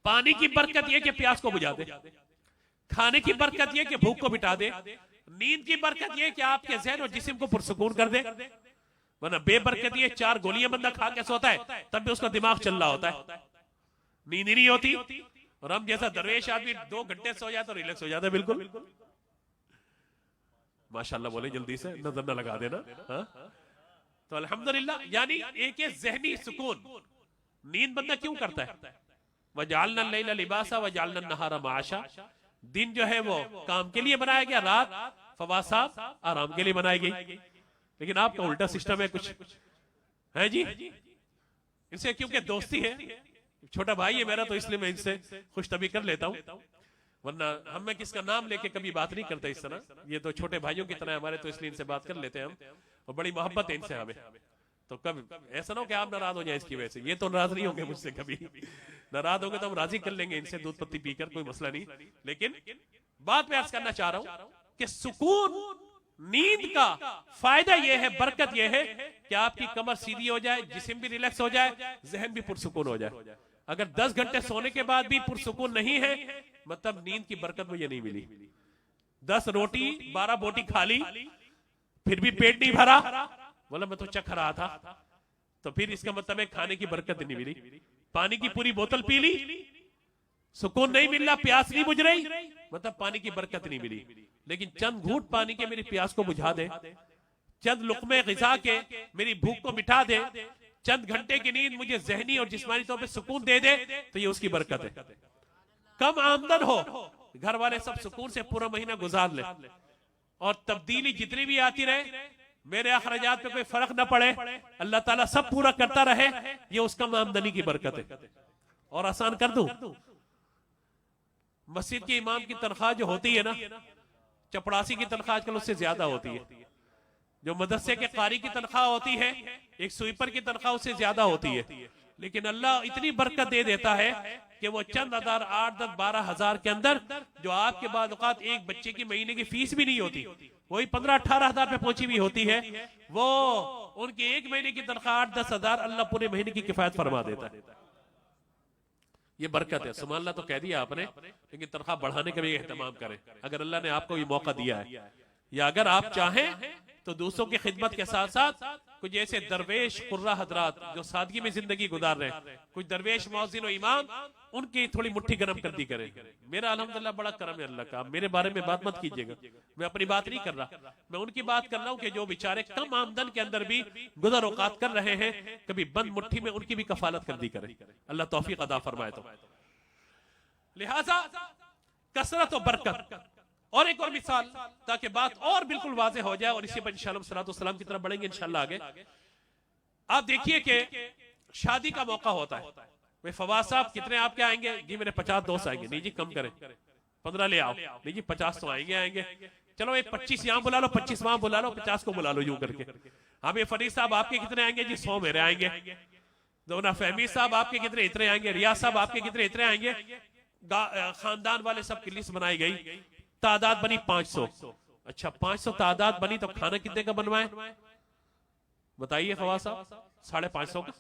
A: पानी की बरकत यह कि प्यास को बुझा दे, खाने की बरकत यह कि भूख को मिटा दे, नींद की बरकत यह कि आपके ज़हन और जिस्म को पुरसुकून कर दे। वरना बेबरकत ये 4 गोलियां बंदा खा के सोता है तब भी उसका दिमाग चल रहा होता है, नींद ही नहीं होती। और हम जैसा दरवेश आदमी 2 घंटे सो जाता और रिलैक्स हो जाता है बिल्कुल। माशाल्लाह बोले जल्दी से, नजर न लगा देना। हाँ? तो अल्हम्दुलिल्लाह, यानी एक ज़हनी सुकून। नींद बंदा क्यों करता है? वजअलना लैला लिबासा वजअलना नहारा माशा, दिन जो है वो काम के लिए बनाया गया, रात फवाद साहब आराम के लिए बनाई गई। लेकिन आपका उल्टा सिस्टम है कुछ, है जी? इनसे क्योंकि दोस्ती है, छोटा भाई है मेरा, तो इसलिए मैं इनसे खुश तभी कर लेता हूँ, वरना हम में किसका नाम लेके कभी बात नहीं करते इस तरह। ये तो छोटे भाइयों की तरह हमारे, तो इसलिए इनसे बात कर लेते हैं हम, और बड़ी मोहब्बत है इनसे हमें। तो कब ऐसा ना हो कि आप नाराज हो जाए इसकी वजह से। ये तो नाराज नहीं होंगे मुझसे कभी, नाराज होंगे तो हम राजी कर लेंगे इनसे दूध पत्ती पीकर, कोई मसला नहीं। लेकिन बात मैं अर्ज करना चाह रहा हूं कि सुकून, नींद का फायदा यह है, बरकत यह है कि आपकी कमर सीधी हो जाए, जिस्म भी रिलैक्स हो जाए, जहन भी पुरसुकून हो जाए। अगर 10 घंटे सोने के बाद भी पुरसुकून नहीं है, मतलब नींद की बरकत मुझे नहीं मिली। 10 रोटी 12 बोटी खा ली फिर भी पेट नहीं भरा, बोला मैं तो चख रहा था। तो फिर इसका मतलब है खाने की बरकत नहीं मिली। पानी की पूरी बोतल पी ली, सुकून नहीं मिल रहा, प्यास नहीं बुझ रही, मतलब पानी की बरकत नहीं मिली। लेकिन चंद घूंट पानी के मेरी प्यास को बुझा दे, चंद लुकमे ग़िज़ा के मेरी भूख को मिटा दे, चंद घंटे की नींद मुझे ज़हनी और जिस्मानी तौर पे सुकून दे दे, तो ये उसकी बरकत है। कम आमदन हो, घर वाले सब सुकून से पूरा महीना गुजार ले, और तब्दीली जितनी भी आती रहे, मेरे अखराजात पे कोई फर्क न पड़े, अल्लाह ताला सब पूरा करता रहे, ये उसका आमदनी की बरकत है। और आसान कर दूं, मस्जिद के इमाम की तनख्वाह जो होती है ना, चपड़ासी की तनख्वाह आजकल उससे ज्यादा होती है। जो मदरसे के कारी की तनख्वाह होती है, एक स्वीपर की तनख्वाह उससे ज्यादा होती है। लेकिन अल्लाह इतनी बरकत दे देता है कि वो चंद हजार, 8, 10, 12 हजार के अंदर, जो आपके बाद औकात एक बच्चे की महीने की फीस भी नहीं होती, वही 15, 18 हजार पे पहुंची भी होती है, वो उनकी एक महीने की तनख्वाह 8, 10 हजार अल्लाह पूरे महीने की किफायत फरमा देता है। ये बरकत है। सुभान अल्लाह तो कह दिया आपने, लेकिन तनख्वाह बढ़ाने का भी एहतमाम करें अगर अल्लाह ने आपको ये मौका दिया है। या अगर आप चाहें तो दूसरों की खिदमत के साथ साथ कुछ ऐसे दरवेश कुर्रा हजरात जो सादगी में जिंदगी गुजार रहे हैं, कुछ दरवेश मौज़िन और इमाम, उनकी थोड़ी मुट्ठी गरम कर दी करें। मेरा अल्हम्दुलिल्लाह बड़ा करम है अल्लाह का, मेरे बारे में बात मत कीजिएगा, मैं अपनी बात नहीं कर रहा, मैं उनकी बात कर रहा हूँ कि जो बेचारे कम आमदन के अंदर भी गुज़र औकात कर रहे हैं, कभी बंद मुट्ठी में उनकी भी कफालत कर दी करें। अल्लाह तौफीक अदा फरमाए। तो लिहाजा कसरत और बरकत। और एक और मिसाल, ताकि बात और बिल्कुल वाज़ेह हो जाए, और इसी पर इंशाअल्लाह सलातो सलाम की तरफ बढ़ेंगे इंशाअल्लाह आगे। आप देखिए कि शादी का मौका होता है, भाई फवाद साहब कितने आपके आएंगे? जी मेरे 50 दोस्त आएंगे। नहीं जी कम करें, 15 ले आओ। नहीं जी 50 तो आएंगे। चलो एक 25 यहाँ बुला लो, 25 वहां बुला लो, 50 को बुला लो, यूं करके। हाँ भाई फरीद साहब आपके कितने आएंगे? जी 100 मेरे आएंगे। दोना फहमी साहब आपके कितने? इतने आएंगे। रियाज साहब आपके कितने? इतने आएंगे। खानदान वाले सब की लिस्ट बनाई गई, तादाद बनी 500। अच्छा 500 तादाद बनी, तो खाना कितने का बनवाए बताइए फवाद साहब? 550 का,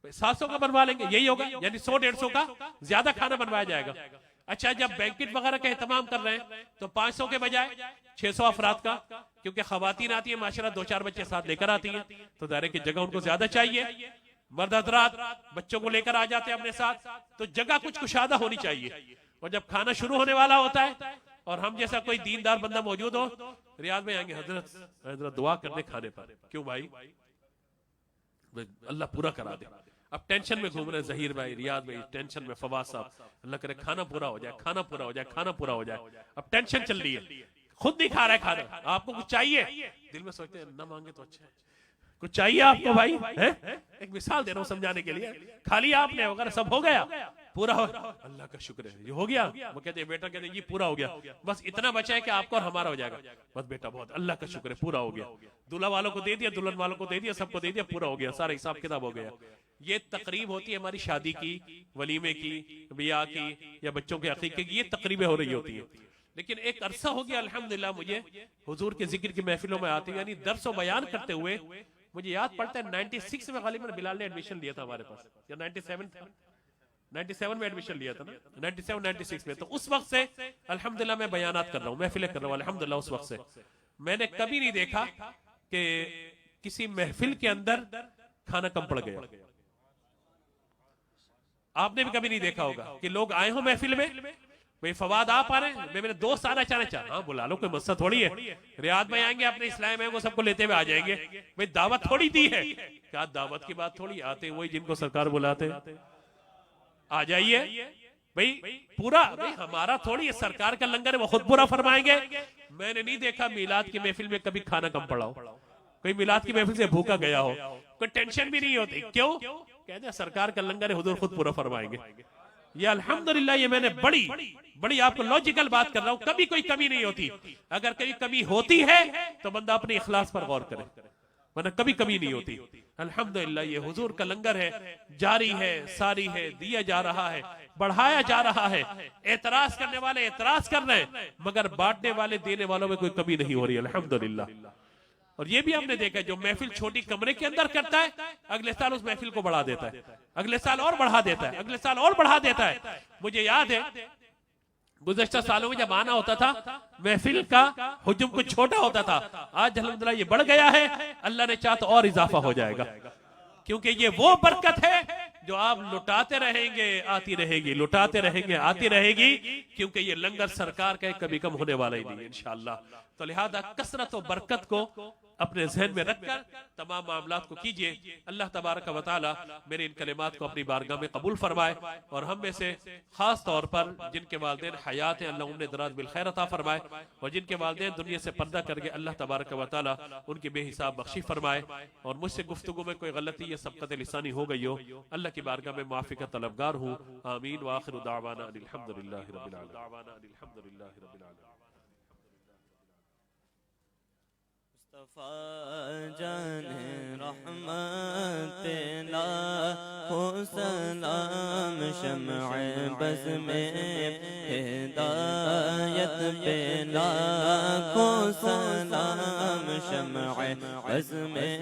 A: 700 का बनवा लेंगे, यही होगा। यानी 100-150 का ज्यादा खाना बनवाया जाएगा। अच्छा जब बैंकेट वगैरह का एहतमाम कर रहे हैं तो 500 के बजाय 600 अफराद का, क्योंकि खवातीन आती है माशाल्लाह 2-4 बच्चे साथ लेकर आती हैं, तो दायरे की जगह उनको ज्यादा चाहिए। मर्द हज़रात बच्चों को लेकर आ जाते हैं अपने साथ, तो जगह कुछ कुशादा होनी चाहिए। और जब खाना शुरू होने वाला होता है और हम जैसा कोई दीनदार बंदा मौजूद हो, रियाद में आएंगे, हजरत दुआ करने खाने पर। क्यों भाई? अल्लाह पूरा करा दे। अब टेंशन में घूम रहे जहीर भाई, रियाद में टेंशन में, फवाद साहब अल्लाह करे खाना पूरा हो जाए, खाना पूरा हो जाए, खाना पूरा हो जाए। अब टेंशन चल रही है, खुद नहीं खा रहा है खाना, आपको कुछ चाहिए, दिल में सोचते हैं न मांगे तो अच्छा है, कुछ चाहिए आपको भाई है? एक मिसाल दे रहा हूँ समझाने के लिए। खाली आपने वगैरह सब हो गया, पूरा हो, अल्लाह का शुक्र है ये हो गया। वो कहते हैं बेटा, कहते हैं ये पूरा हो गया, बस इतना बचा है कि आपको और हमारा हो जाएगा। बस बेटा बहुत अल्लाह का शुक्र है पूरा हो गया। दूल्हा वालों को दे दिया, दुल्हन वालों को दे दिया, सबको दे दिया, पूरा हो गया, सारा हिसाब किताब हो गया। ये तकरीब होती है हमारी शादी की, वलीमे की, बियाह की, या बच्चों के अकीके की, ये तकरीबें हो रही होती है। लेकिन एक अरसा हो गया अल्हम्दुलिल्लाह मुझे हुजूर के जिक्र की महफिलों में आते, यानी दर्स व बयान करते हुए मुझे याद पड़ता है 96 में गालिबन बिलाल ने एडमिशन लिया था हमारे पास, या 97 में एडमिशन लिया था ना, 97-96 में। तो उस वक्त से अल्हम्दुलिल्लाह मैं बयानात कर रहा हूँ, महफिलें कर रहा हूँ अल्हम्दुलिल्लाह। उस वक्त से मैंने कभी नहीं देखा कि किसी महफिल के अंदर खाना कम पड़ गया। आपने भी कभी नहीं देखा होगा कि लोग आए हो महफिल में, भाई फवाद आप आ रहे हैं, मेरे दोस्त आना चाह, हाँ बुला लो, कोई मसला थोड़ी है। रियाद में आएंगे अपने इस्लाम है वो सबको लेते हुए आ जाएंगे, भाई दावत थोड़ी दी है। क्या दावत की बात थोड़ी, आते वही जिनको सरकार बुलाते, आ जाइए भाई पूरा, भाई हमारा थोड़ी है, सरकार का लंगर है वो खुद पूरा फरमाएंगे। मैंने नहीं देखा मिलाद की महफिल में कभी खाना कम पड़ा हो, कोई मिलाद की महफिल से भूखा गया हो, कोई टेंशन भी नहीं होती। क्यों? कहते हैं सरकार का लंगर है, हुजूर खुद पूरा फरमाएंगे। ये अल्हम्दुलिल्लाह, ये मैंने बड़ी आपको लॉजिकल बात कर रहा हूं, कभी कोई कमी नहीं होती। अगर कभी कमी होती है तो बंदा अपने इखलास पर गौर करे, वरना कभी कमी नहीं होती। अल्हम्दुलिल्लाह ये हुजूर का लंगर है, जारी है, सारी है, दिया जा रहा है, बढ़ाया जा रहा है। एतराज करने वाले एतराज कर रहे हैं, मगर बांटने वाले देने वालों में कोई कमी नहीं हो रही अल्हम्दुलिल्लाह। और ये भी हमने देखा जो महफिल छोटी कमरे के अंदर करता है, अगले साल उस महफिल को बढ़ा देता है, अगले साल और बढ़ा देता है, अगले साल और बढ़ा देता है। मुझे याद है गुज़श्ता सालों में जब आना होता था महफिल का हुजूम कुछ छोटा होता था, आज अल्हम्दुलिल्लाह ये बढ़ गया है। अल्लाह ने चाहा तो और इजाफा हो जाएगा, क्योंकि ये वो बरकत है जो आप लुटाते रहेंगे आती रहेगी, लुटाते रहेंगे आती रहेगी, क्योंकि ये लंगर सरकार का कभी कम होने वाला ही नहीं इंशाअल्लाह। तो लिहाजा कसरत और बरकत को अपने जहन में रखकर तमाम मामलात को कीजिए। अल्लाह तबारक व तआला मेरे इन कलिमात को अपनी बारगाह में कबूल फरमाए और हम में से खास तौर पर जिनके वालिदैन हयात हैं अल्लाह उन्हें दराज बिल खैर अता फरमाए, और जिनके वालिदैन दुनिया से पर्दा करके अल्लाह तबारक व तआला उनकी बेहिसाब बख्शी फरमाए। और मुझसे गुफ्तगू में कोई गलती या सबकत लिसानी हो गई हो, अल्लाह की बारगाह में माफी का तलबगार हूँ। आमीन व आखिरु दावाना अनिल हम्दुलिल्लाहि रब्बिल आलमीन।
B: जाने रहमत लाखो सलाम शम्अ बज़ में हिदायत पे लाखो सलाम शम्अ बज़ में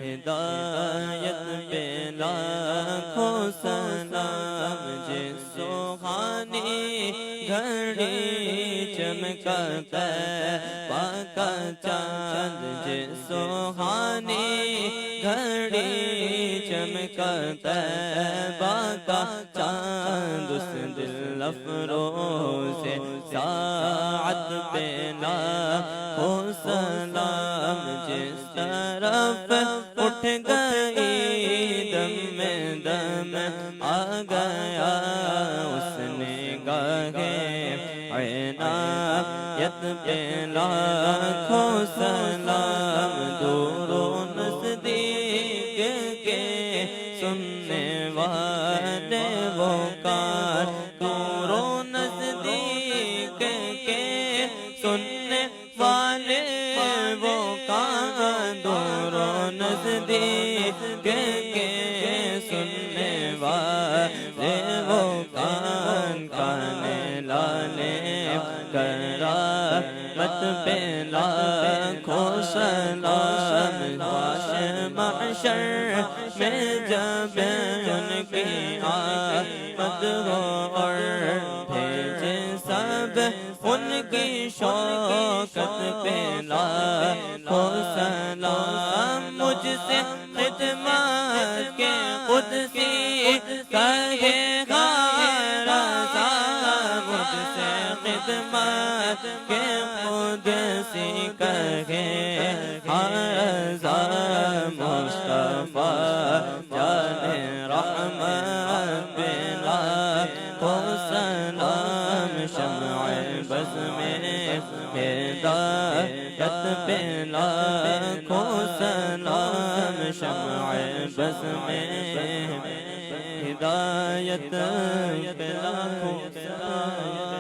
B: हिदायत पे लाखो सलाम। जिस सुहानी घड़ी चमकता पाका चाँद, जिस सुहानी घड़ी चमकता पाका चाँद, उस दिल अफरोज़ साअत पे लाखो सलाम। जिस तरफ उठ गई दम में दम आ गया, उसने गाहे ऐनायत पे लाखो सलाम। दूरो नज़दीक के सुनने वाले वो कार, दूरो नज़दीक के सुनने वाले वो कार, दूरो नज़दीक के सुनने वाले वो कान, काने लाले करामत पे लाखो सलाम। महशर में जब उनकी आमद हो और भेजे सब उनकी शौकत पे लाखो सलाम। मुझसे खिदमत के कुदसी कहे मुझसे खिदमत के कुदसी कहे हाज़ा मुस्तफ़ा जाने रहमत पे लाखो सलाम। शम्अ बज़ में हिदायत पे लाखो सलाम। शम्अ बज़ में हिदायत पे लाखो सलाम।